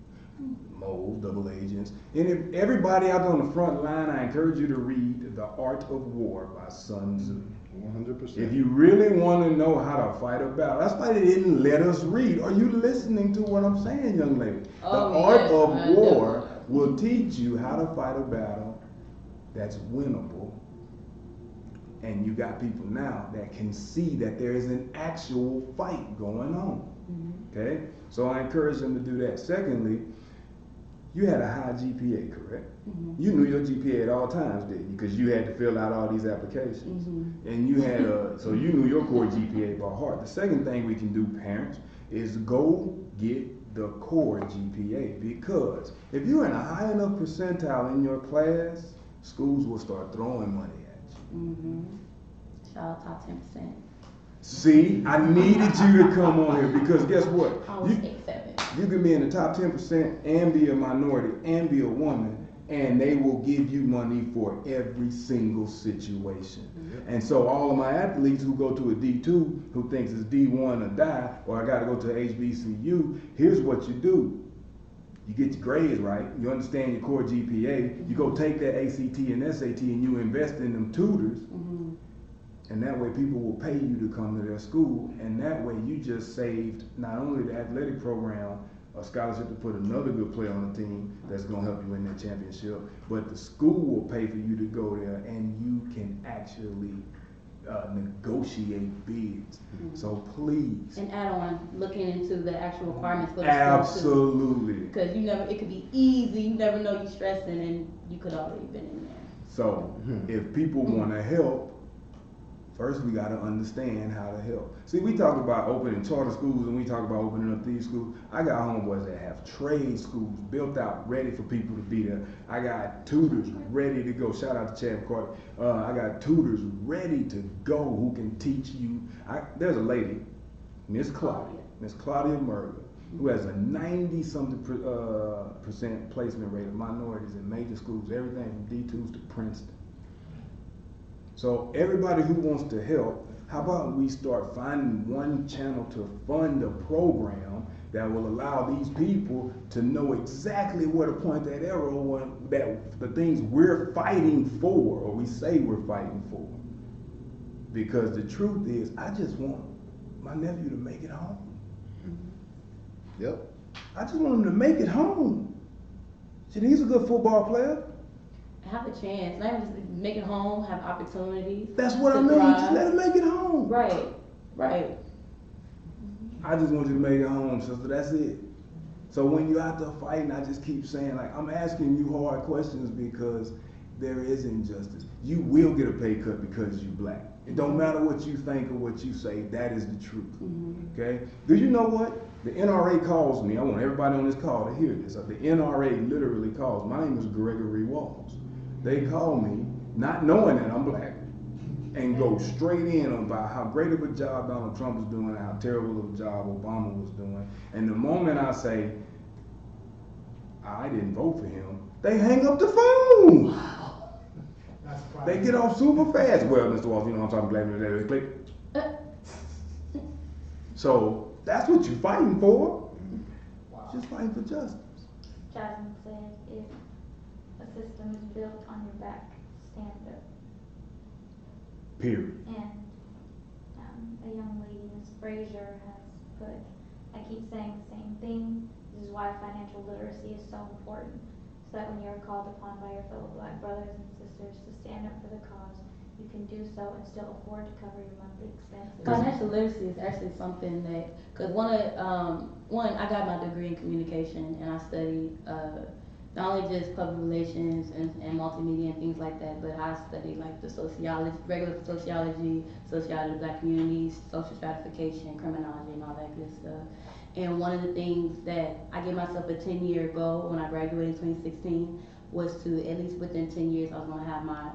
Mold, double agents. And if everybody out there on the front line, I encourage you to read The Art of War by Sun Tzu. 100%. If you really want to know how to fight a battle, that's why they didn't let us read. Are you listening to what I'm saying, young lady? The art of war will teach you how to fight a battle that's winnable. And you got people now that can see that there is an actual fight going on. Okay? So I encourage them to do that. Secondly, you had a high GPA, correct? You knew your GPA at all times, didn't you? Because you had to fill out all these applications. And you had so you knew your core GPA by heart. The second thing we can do, parents, is go get the core GPA. Because if you're in a high enough percentile in your class, schools will start throwing money at you. Shout out top 10%. See, I needed you to come on here because guess what? I was 8-7. You can be in the top 10% and be a minority and be a woman, and they will give you money for every single situation. And so all of my athletes who go to a D2 who thinks it's D1 or die, or I got to go to HBCU, here's what you do. You get your grades right, you understand your core GPA, you go take that ACT and SAT and you invest in them tutors, and that way people will pay you to come to their school, and that way you just saved not only the athletic program a scholarship to put another good player on the team that's going to help you win that championship, but the school will pay for you to go there and you can actually negotiate bids. So please. And add on, looking into the actual requirements for the Absolutely. Because it could be easy, you never know you're stressing and you could already been in there. So if people want to help, first we got to understand how to help. See, we talk about opening charter schools and we talk about opening up these schools. I got homeboys that have trade schools built out, ready for people to be there. I got tutors ready to go. Shout out to Chad McCarty. I got tutors ready to go who can teach you. There's a lady, Miss Claudia Murga, who has a 90-something percent placement rate of minorities in major schools, everything from D2s to Princeton. So everybody who wants to help, how about we start finding one channel to fund a program that will allow these people to know exactly where to point that arrow, that the things we're fighting for, or we say we're fighting for. Because the truth is, I just want my nephew to make it home. Yep. I just want him to make it home. See, he's a good football player. Have a chance, not even just make it home, have opportunities. That's what I mean. Just let him make it home. Right. I just want you to make it home, sister. That's it. So when you're out there fighting, I just keep saying, like, I'm asking you hard questions because there is injustice. You will get a pay cut because you're black. It don't matter what you think or what you say, that is the truth. Okay? Do you know what? The NRA calls me. I want everybody on this call to hear this. The NRA literally calls. My name is Gregory Walls. They call me, not knowing that I'm black, and go straight in about how great of a job Donald Trump is doing, how terrible of a job Obama was doing. And the moment I say, I didn't vote for him, they hang up the phone. Wow. That's They get off super fast. Well, Mr. Walls, you know what I'm talking about, they click. So that's what you're fighting for. Wow. Just fighting for justice. Jasmine said, if a system is built on your back, stand up. Period. And a young lady, Ms. Frazier, has put, I keep saying the same thing. This is why financial literacy is so important. So that when you're called upon by your fellow black brothers and sisters to stand up for the cause, you can do so and still afford to cover your monthly expenses. Financial literacy is actually something that, cause one, I got my degree in communication and I studied, not only just public relations and multimedia and things like that, but I studied like the sociology, regular sociology of the black communities, social stratification, criminology and all that good stuff. And one of the things that I gave myself a 10-year goal when I graduated in 2016 was to, at least within 10 years, I was gonna have my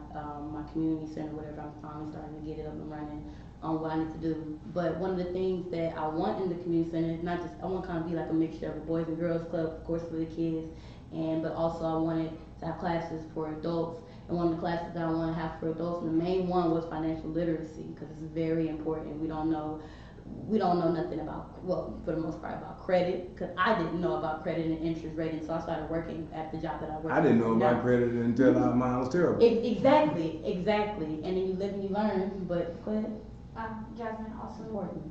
my community center, whatever. I'm finally starting to get it up and running on what I need to do. But one of the things that I want in the community center is not just, I want to kind of be like a mixture of a boys and girls club, of course, for the kids, but also I wanted to have classes for adults. And one of the classes that I want to have for adults, and the main one was financial literacy, because it's very important. We don't know nothing about, well, for the most part, about credit, because I didn't know about credit and interest rating, so I started working at the job that I work at. I didn't know about credit until mine was terrible. Exactly. And then you live and you learn, but go ahead. Jasmine also Important.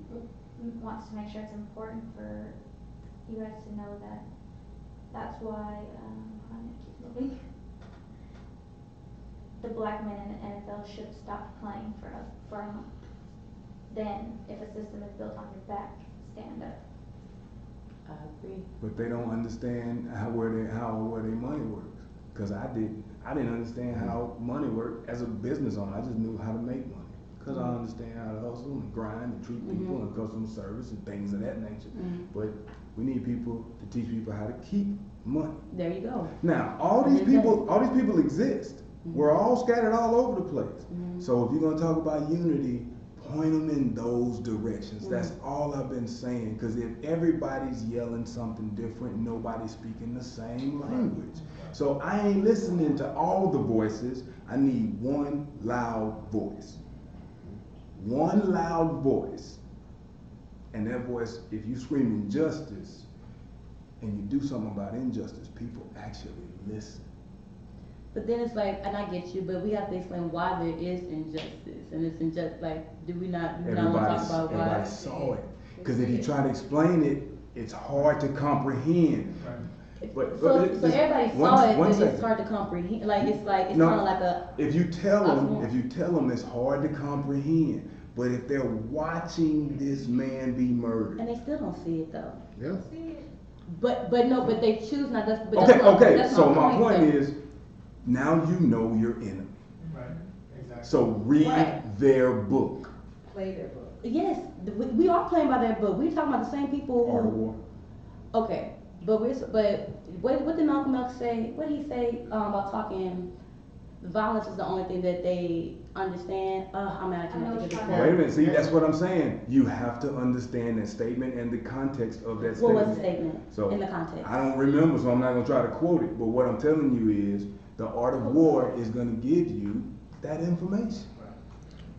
wants to make sure it's important for you guys to know that that's why, hold on, it keeps moving. The black men in the NFL should stop playing for a month. Then, if a system is built on your back, stand up. I agree. But they don't understand where their money works. Cause I didn't understand how money worked as a business owner. I just knew how to make money. Cause I understand how to hustle and grind and treat people and customer service and things of that nature. But we need people to teach people how to keep money. There you go. Now, all these people exist. We're all scattered all over the place. So if you're gonna talk about unity, point them in those directions. That's all I've been saying. Because if everybody's yelling something different, nobody's speaking the same language. So I ain't listening to all the voices. I need one loud voice. One loud voice. And that voice, if you scream injustice and you do something about injustice, people actually listen. But then it's like, and I get you, but we have to explain why there is injustice. And it's injustice, like, do we not want to talk about why? Everybody saw it. Because if you try to explain it, it's hard to comprehend. But so everybody saw it, but it's hard to comprehend. Like, it's kind of like a. If you tell them it's hard to comprehend. But if they're watching this man be murdered. And they still don't see it though. Yeah. But they choose not to. Okay, so my point is, now you know your enemy. Right, exactly. So read their book. Play their book. Yes, we are playing by their book. We're talking about the same people. Art of War. Okay, but what did Malcolm X say? What did he say about talking? Violence is the only thing that they understand. I'm not gonna think of the quote. Wait a minute, see, that's what I'm saying. You have to understand that statement and the context of that statement. What was the statement So, in the context? I don't remember, so I'm not gonna try to quote it. But what I'm telling you is, the Art of War is gonna give you that information.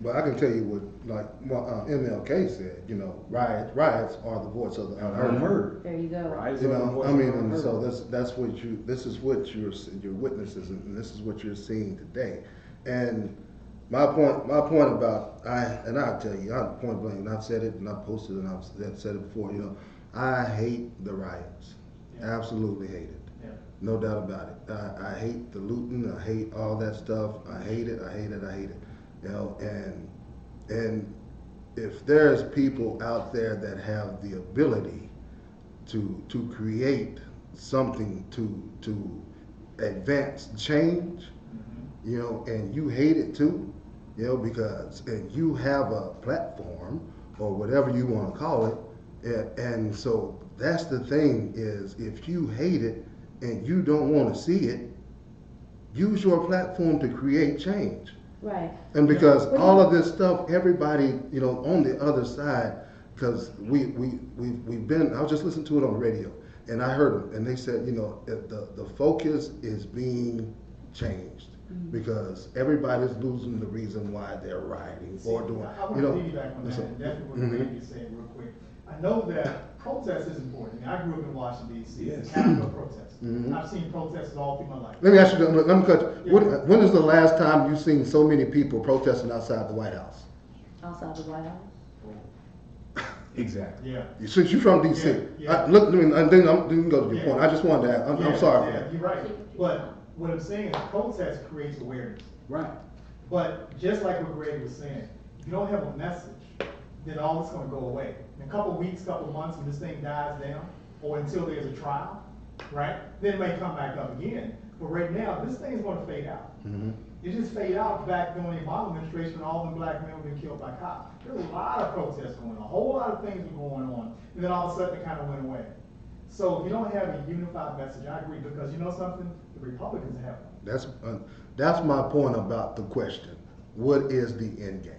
But I can tell you what, like MLK said, you know, riots are the voice of the unheard. There you go. Right? You know, I mean, and so this is what your witnesses, and this is what you're seeing today. And my point about I'll tell you, I'm point blank, and I've said it, and I've posted it, and I've said it before. You know, I hate the riots, absolutely hate it. No doubt about it. I hate the looting. I hate all that stuff. I hate it. You know, and if there's people out there that have the ability to create something to advance change, you know, and you hate it too, you know, because and you have a platform or whatever you want to call it, and so that's the thing is if you hate it and you don't want to see it, use your platform to create change. Right. And because all of this stuff, everybody, you know, on the other side, because we've been, I was just listening to it on the radio, and I heard them, and they said, you know, the focus is being changed because everybody's losing the reason why they're rioting or doing, I want you to know. piggyback on that, and definitely what Randy said real quick. I know that protest is important. I grew up in Washington, D.C. Yes. Capitol protests. Mhm. I've seen protests all through my life. Let me ask you, let me cut you. Yeah. When is the last time you seen so many people protesting outside the White House? Outside the White House. Exactly. Yeah. Since you're from D.C., Yeah. look, and then I'm then go to your Yeah. point. I just wanted to ask, I'm sorry. Yeah, you're right. But what I'm saying is protest creates awareness. Right. But just like what Greg was saying, if you don't have a message, then all it's gonna go away. In a couple weeks, couple months, when this thing dies down, or until there's a trial, right? Then it may come back up again. But right now, this thing is gonna fade out. Mhm. It just fade out back during the Obama administration when all the black men were being killed by cops. There was a lot of protests going on, a whole lot of things were going on, and then all of a sudden it kind of went away. So if you don't have a unified message, I agree, because you know something? The Republicans have one. That's my point about the question. What is the end game?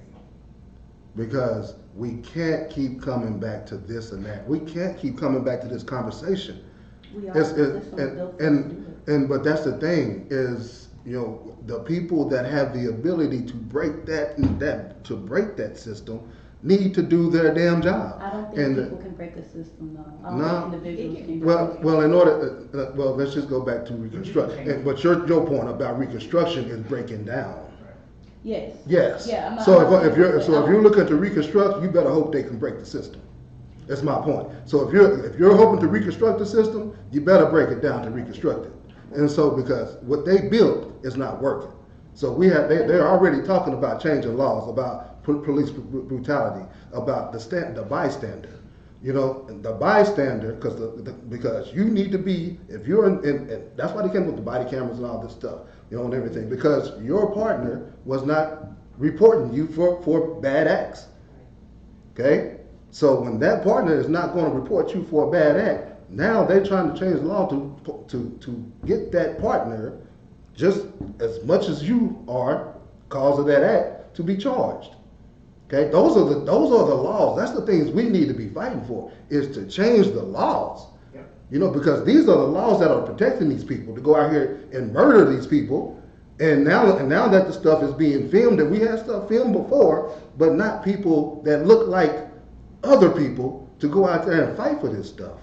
Because we can't keep coming back to this and that. We can't keep coming back to this conversation. We are. It's, This one's and, built for us to do it. but that's the thing is, you know, the people that have the ability to break that system need to do their damn job. I don't think And, people can break a system though. I don't No. think individuals can break Well, it. well, in order, well, let's just go back to reconstruction. But your point about reconstruction is breaking down. Yes. Yes. Yeah, I'm not- So I'm not if you're saying- if you're looking to reconstruct, you better hope they can break the system. That's my point. So if you're hoping to reconstruct the system, you better break it down to reconstruct it. And so because what they built is not working. So they're already talking about changing laws about police brutality, about the bystander. You know, the bystander, because you need to be, if you're and that's why they came with the body cameras and all this stuff, you know, and everything, because your partner was not reporting you for bad acts. Okay? So when that partner is not going to report you for a bad act, now they're trying to change the law to get that partner just as much as you are cause of that act to be charged. Okay, those are the laws. That's the things we need to be fighting for, is to change the laws. Yep. You know, because these are the laws that are protecting these people to go out here and murder these people. And now that the stuff is being filmed, and we had stuff filmed before, but not people that look like other people to go out there and fight for this stuff.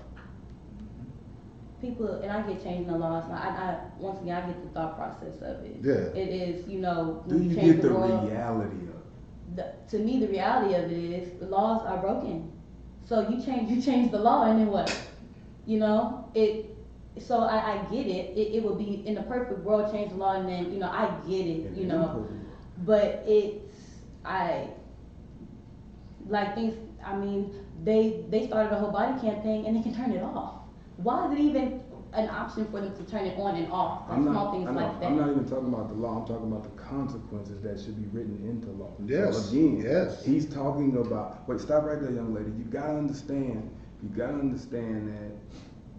People, and I get changing the laws. I once again, I get the thought process of it. Yeah. It is, you know, Do when you change get the world, reality of it? to me, the reality of it is the laws are broken. So you change the law, and then what? You know, so I get it. It would be in the perfect world, change the law, and then, you know, I get it, you know, but I mean, they started a whole body campaign and they can turn it off. Why is it even an option for them to turn it on and off? Like small things like that. I'm not even talking about the law. I'm talking about the consequences that should be written into law. Yes. So again, Yes. he's talking about. Wait, stop right there, young lady. You gotta understand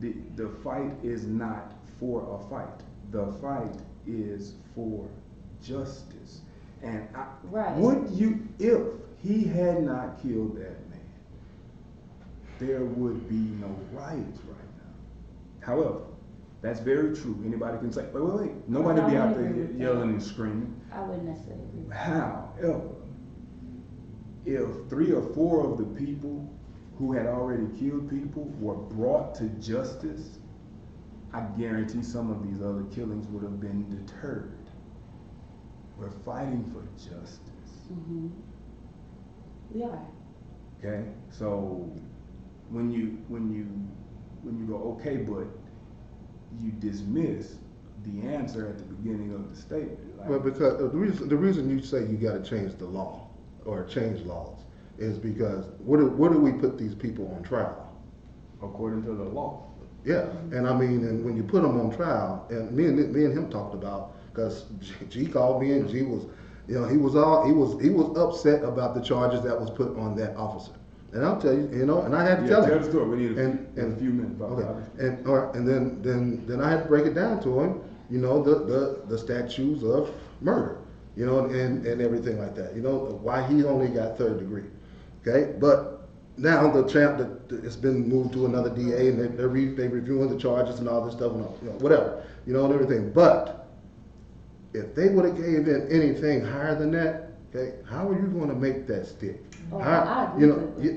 that the fight is not for a fight. The fight is for justice. And Right. if he had not killed that man, there would be no riots right now. However, that's very true. Anybody can say, wait. Nobody be out there yelling and screaming. I wouldn't necessarily agree with that. However, if 3 or 4 of the people who had already killed people were brought to justice, I guarantee some of these other killings would have been deterred. We're fighting for justice. Mm-hmm. We are. Okay? So when you go, okay, but you dismiss the answer at the beginning of the statement. Like, Well, because the reason you say you got to change the law or change laws is because where do we put these people on trial? According to the law. Yeah, and I mean, and when you put them on trial, and me and him talked about, because G called me and G was, you know, he was upset about the charges that was put on that officer. And I'll tell you, you know, and I had to tell him. Tell the story. We need a few minutes. Okay, and then I had to break it down to him. You know, the statutes of murder, you know, and everything like that. You know, why he only got third degree. Okay, but now it's been moved to another DA, and they're reviewing the charges and all this stuff and all, you know, whatever, you know, and everything. But if they would have gave in anything higher than that, okay, how are you going to make that stick? Oh, I agree.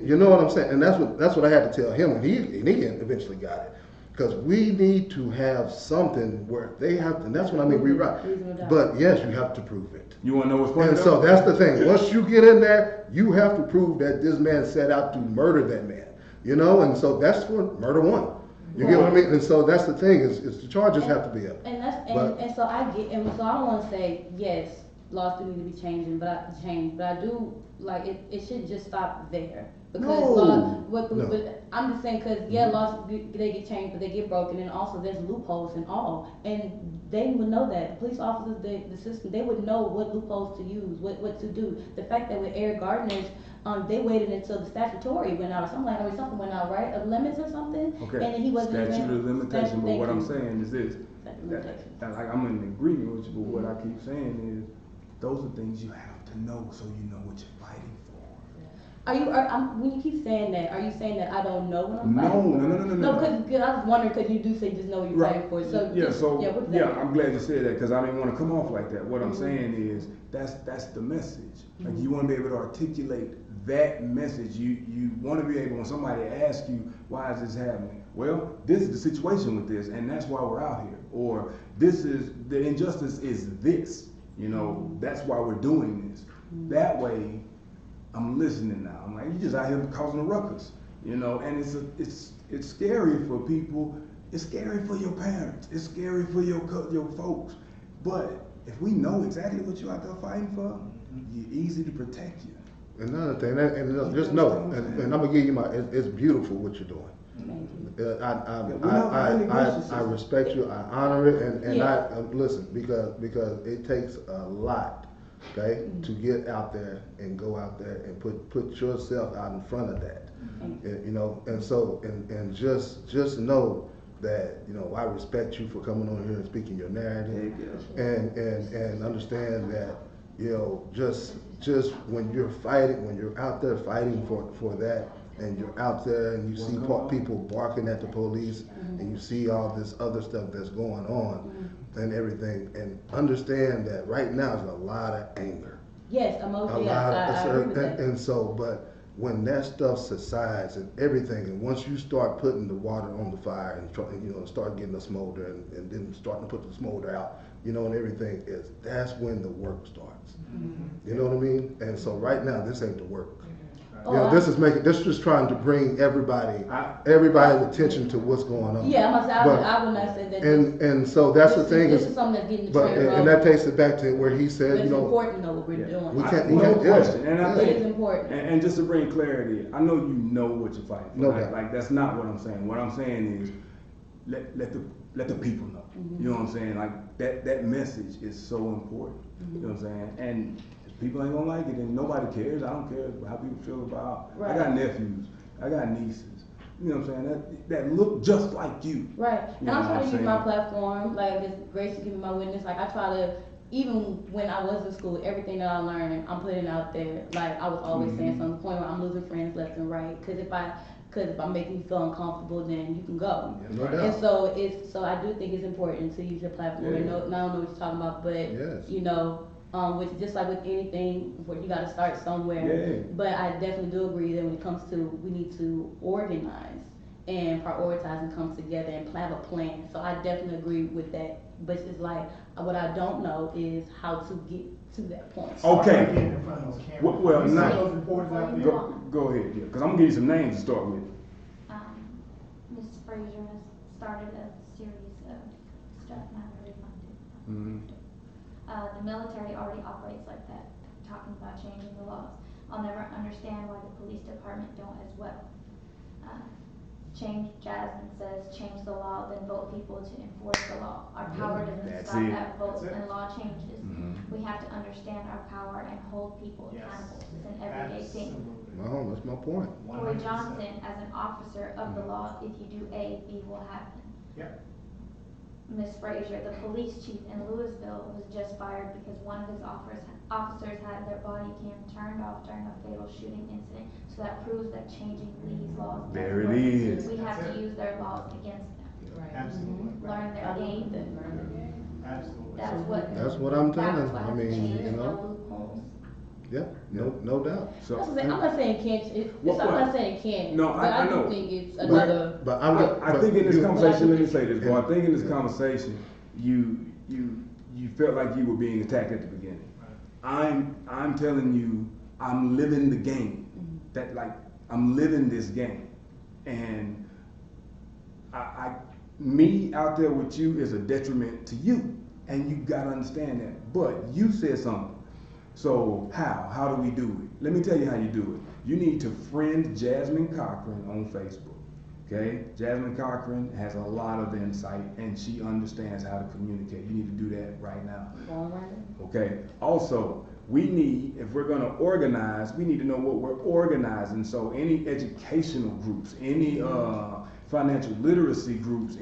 You know what I'm saying, and that's what I had to tell him, and he eventually got it, because we need to have something where they have to, and that's what I mean, rewrite. But yes, you have to prove it. You want to know what's funny? And so that's the thing. Once you get in there, you have to prove that this man set out to murder that man. You know, and so that's for murder one. You get what I mean? And so that's the thing is the charges have to be up. And so I get, and so I don't want to say yes, laws do need to be changing, but I do like it shouldn't just stop there. Because but I'm just saying, because laws they get changed, but they get broken, and also there's loopholes and all, and they would know that. The police officers, the system, they would know what loopholes to use, what to do. The fact that with Eric Gardner's, they waited until the statutory went out or something like that, or something went out, right, of limits or something. Okay. And he wasn't statute of limitation. But what I'm saying is this: that, like I'm in agreement with you, but what I keep saying is those are things you have to know so you know what you're fighting for. When you keep saying that, are you saying that I don't know what I'm fighting for? No, because I was wondering, because you do say just know what you're fighting for. So I'm glad you said that, because I didn't want to come off like that. What I'm saying is that's the message. Like you want to be able to articulate that message. You want to be able, when somebody asks you, why is this happening? Well, this is the situation with this, and that's why we're out here. Or this is the injustice is this. You know, that's why we're doing this. That way, I'm listening now. I'm like, you just out here causing a ruckus, you know. And it's scary for people. It's scary for your parents. It's scary for your folks. But if we know exactly what you're out there fighting for, you're easy to protect you. Another thing, and just know, and I'm gonna give you it's beautiful what you're doing. I respect you. I honor it, and I listen because it takes a lot. Okay, to get out there and go out there and put yourself out in front of that, and, you know, and so and just know that, you know, I respect you for coming on here and speaking your narrative, and understand that, you know, just when you're fighting, when you're out there fighting for that, and you're out there and you see people barking at the police, and you see all this other stuff that's going on, and everything, and understand that right now there's a lot of anger. Yes, emotion. I agree with that. And so, but when that stuff subsides and everything, and once you start putting the water on the fire and you know, start getting the smolder and then starting to put the smolder out, you know, and everything, that's when the work starts. You know what I mean? And so right now, this ain't the work. You know, this is just trying to bring everybody's attention to what's going on. Yeah, I would not say that. And so that's the thing. This is something that's getting the train rolling. And that takes it back to where he said, it's you know, important though what we're doing. We can't. No question. And I think it is important. And just to bring clarity, I know you know what you're fighting for. No like that's not what I'm saying. What I'm saying is let the people know. You know what I'm saying? Like that message is so important. You know what I'm saying? And people ain't gonna like it, and nobody cares. I don't care how people feel about. Right. I got nephews, I got nieces. You know what I'm saying? That look just like you. Right. And I try to use my saying? platform, like it's Grace to give me my witness. Like I try to, even when I was in school, everything that I learned, I'm putting out there. Like I was always saying something, to the point where I'm losing friends left and right. Because if I make you feel uncomfortable, then you can go. No doubt. And so I do think it's important to use your platform and not know what you're talking about, but you know. Which just like with anything, you got to start somewhere. Yeah. But I definitely do agree that when it comes to, we need to organize and prioritize and come together and have a plan. So I definitely agree with that. But it's like, what I don't know is how to get to that point. Okay. Get in front of those cameras. Well, You see now, those reporters out there? go ahead, yeah, because I'm gonna give you some names to start with. Ms. Frazier has started a series of stuff, not really funded. The military already operates like that, talking about changing the laws. I'll never understand why the police department don't as well. Jasmine says, change the law, then vote people to enforce the law. Our power doesn't That's stop it. at votes That's it. and law changes. Mhm. We have to understand our power and hold people Yes. accountable. It's an everyday thing. Absolutely. No, that's my point. Corey 100%. Johnson, as an officer of the law, if you do A, B will happen. Yep. Ms. Frazier, the police chief in Louisville, was just fired because one of his officers had their body cam turned off during a fatal shooting incident. So that proves that changing these laws. doesn't There it work. is. We have That's to it. use their laws against them. Right. Absolutely. Learn their I love game. that. Absolutely. That's what I'm telling. That's what I has mean, changed, you know. no loopholes. Yeah, no doubt. So, That's what I'm saying. I'm not saying it can't. What- I'm what? not saying it can't. No, but I do know. think it's But, another. but I'm just, I think in this conversation, let me say this, boy. I think in this Yeah. conversation, you felt like you were being attacked at the beginning. I'm telling you, I'm living the game. That like I'm living this game, and me out there with you is a detriment to you, and you gotta understand that. But you said something. So how do we do it? Let me tell you how you do it. You need to friend Jasmine Cochran on Facebook. Okay? Jasmine Cochran has a lot of insight and she understands how to communicate. You need to do that right now. Okay? Also, we need, if we're gonna organize, we need to know what we're organizing. So any educational groups, any financial literacy groups,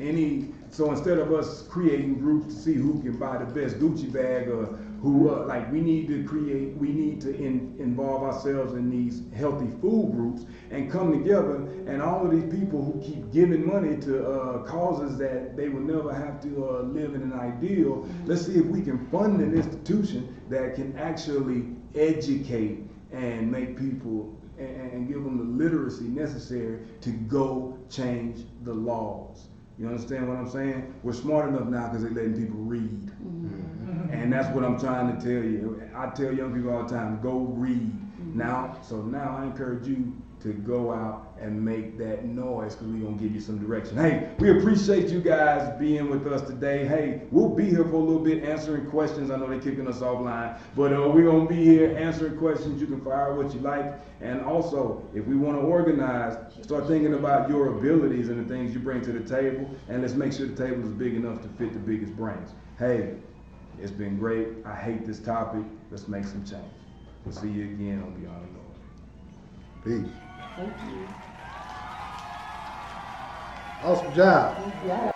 so instead of us creating groups to see who can buy the best Gucci bag or we need to involve ourselves in these healthy food groups and come together, and all of these people who keep giving money to causes that they will never have to live in an ideal, let's see if we can fund an institution that can actually educate and make people and give them the literacy necessary to go change the laws. You understand what I'm saying? We're smart enough now because they're letting people read. And that's what I'm trying to tell you. I tell young people all the time, go read. Now I encourage you to go out and make that noise because we're going to give you some direction. Hey, we appreciate you guys being with us today. Hey, we'll be here for a little bit answering questions. I know they're kicking us offline, but we're going to be here answering questions. You can fire what you like. And also, if we want to organize, start thinking about your abilities and the things you bring to the table, and let's make sure the table is big enough to fit the biggest brains. Hey, it's been great. I hate this topic. Let's make some change. We'll see you again on Beyond the North. Peace. Thank you. Awesome job. Yeah.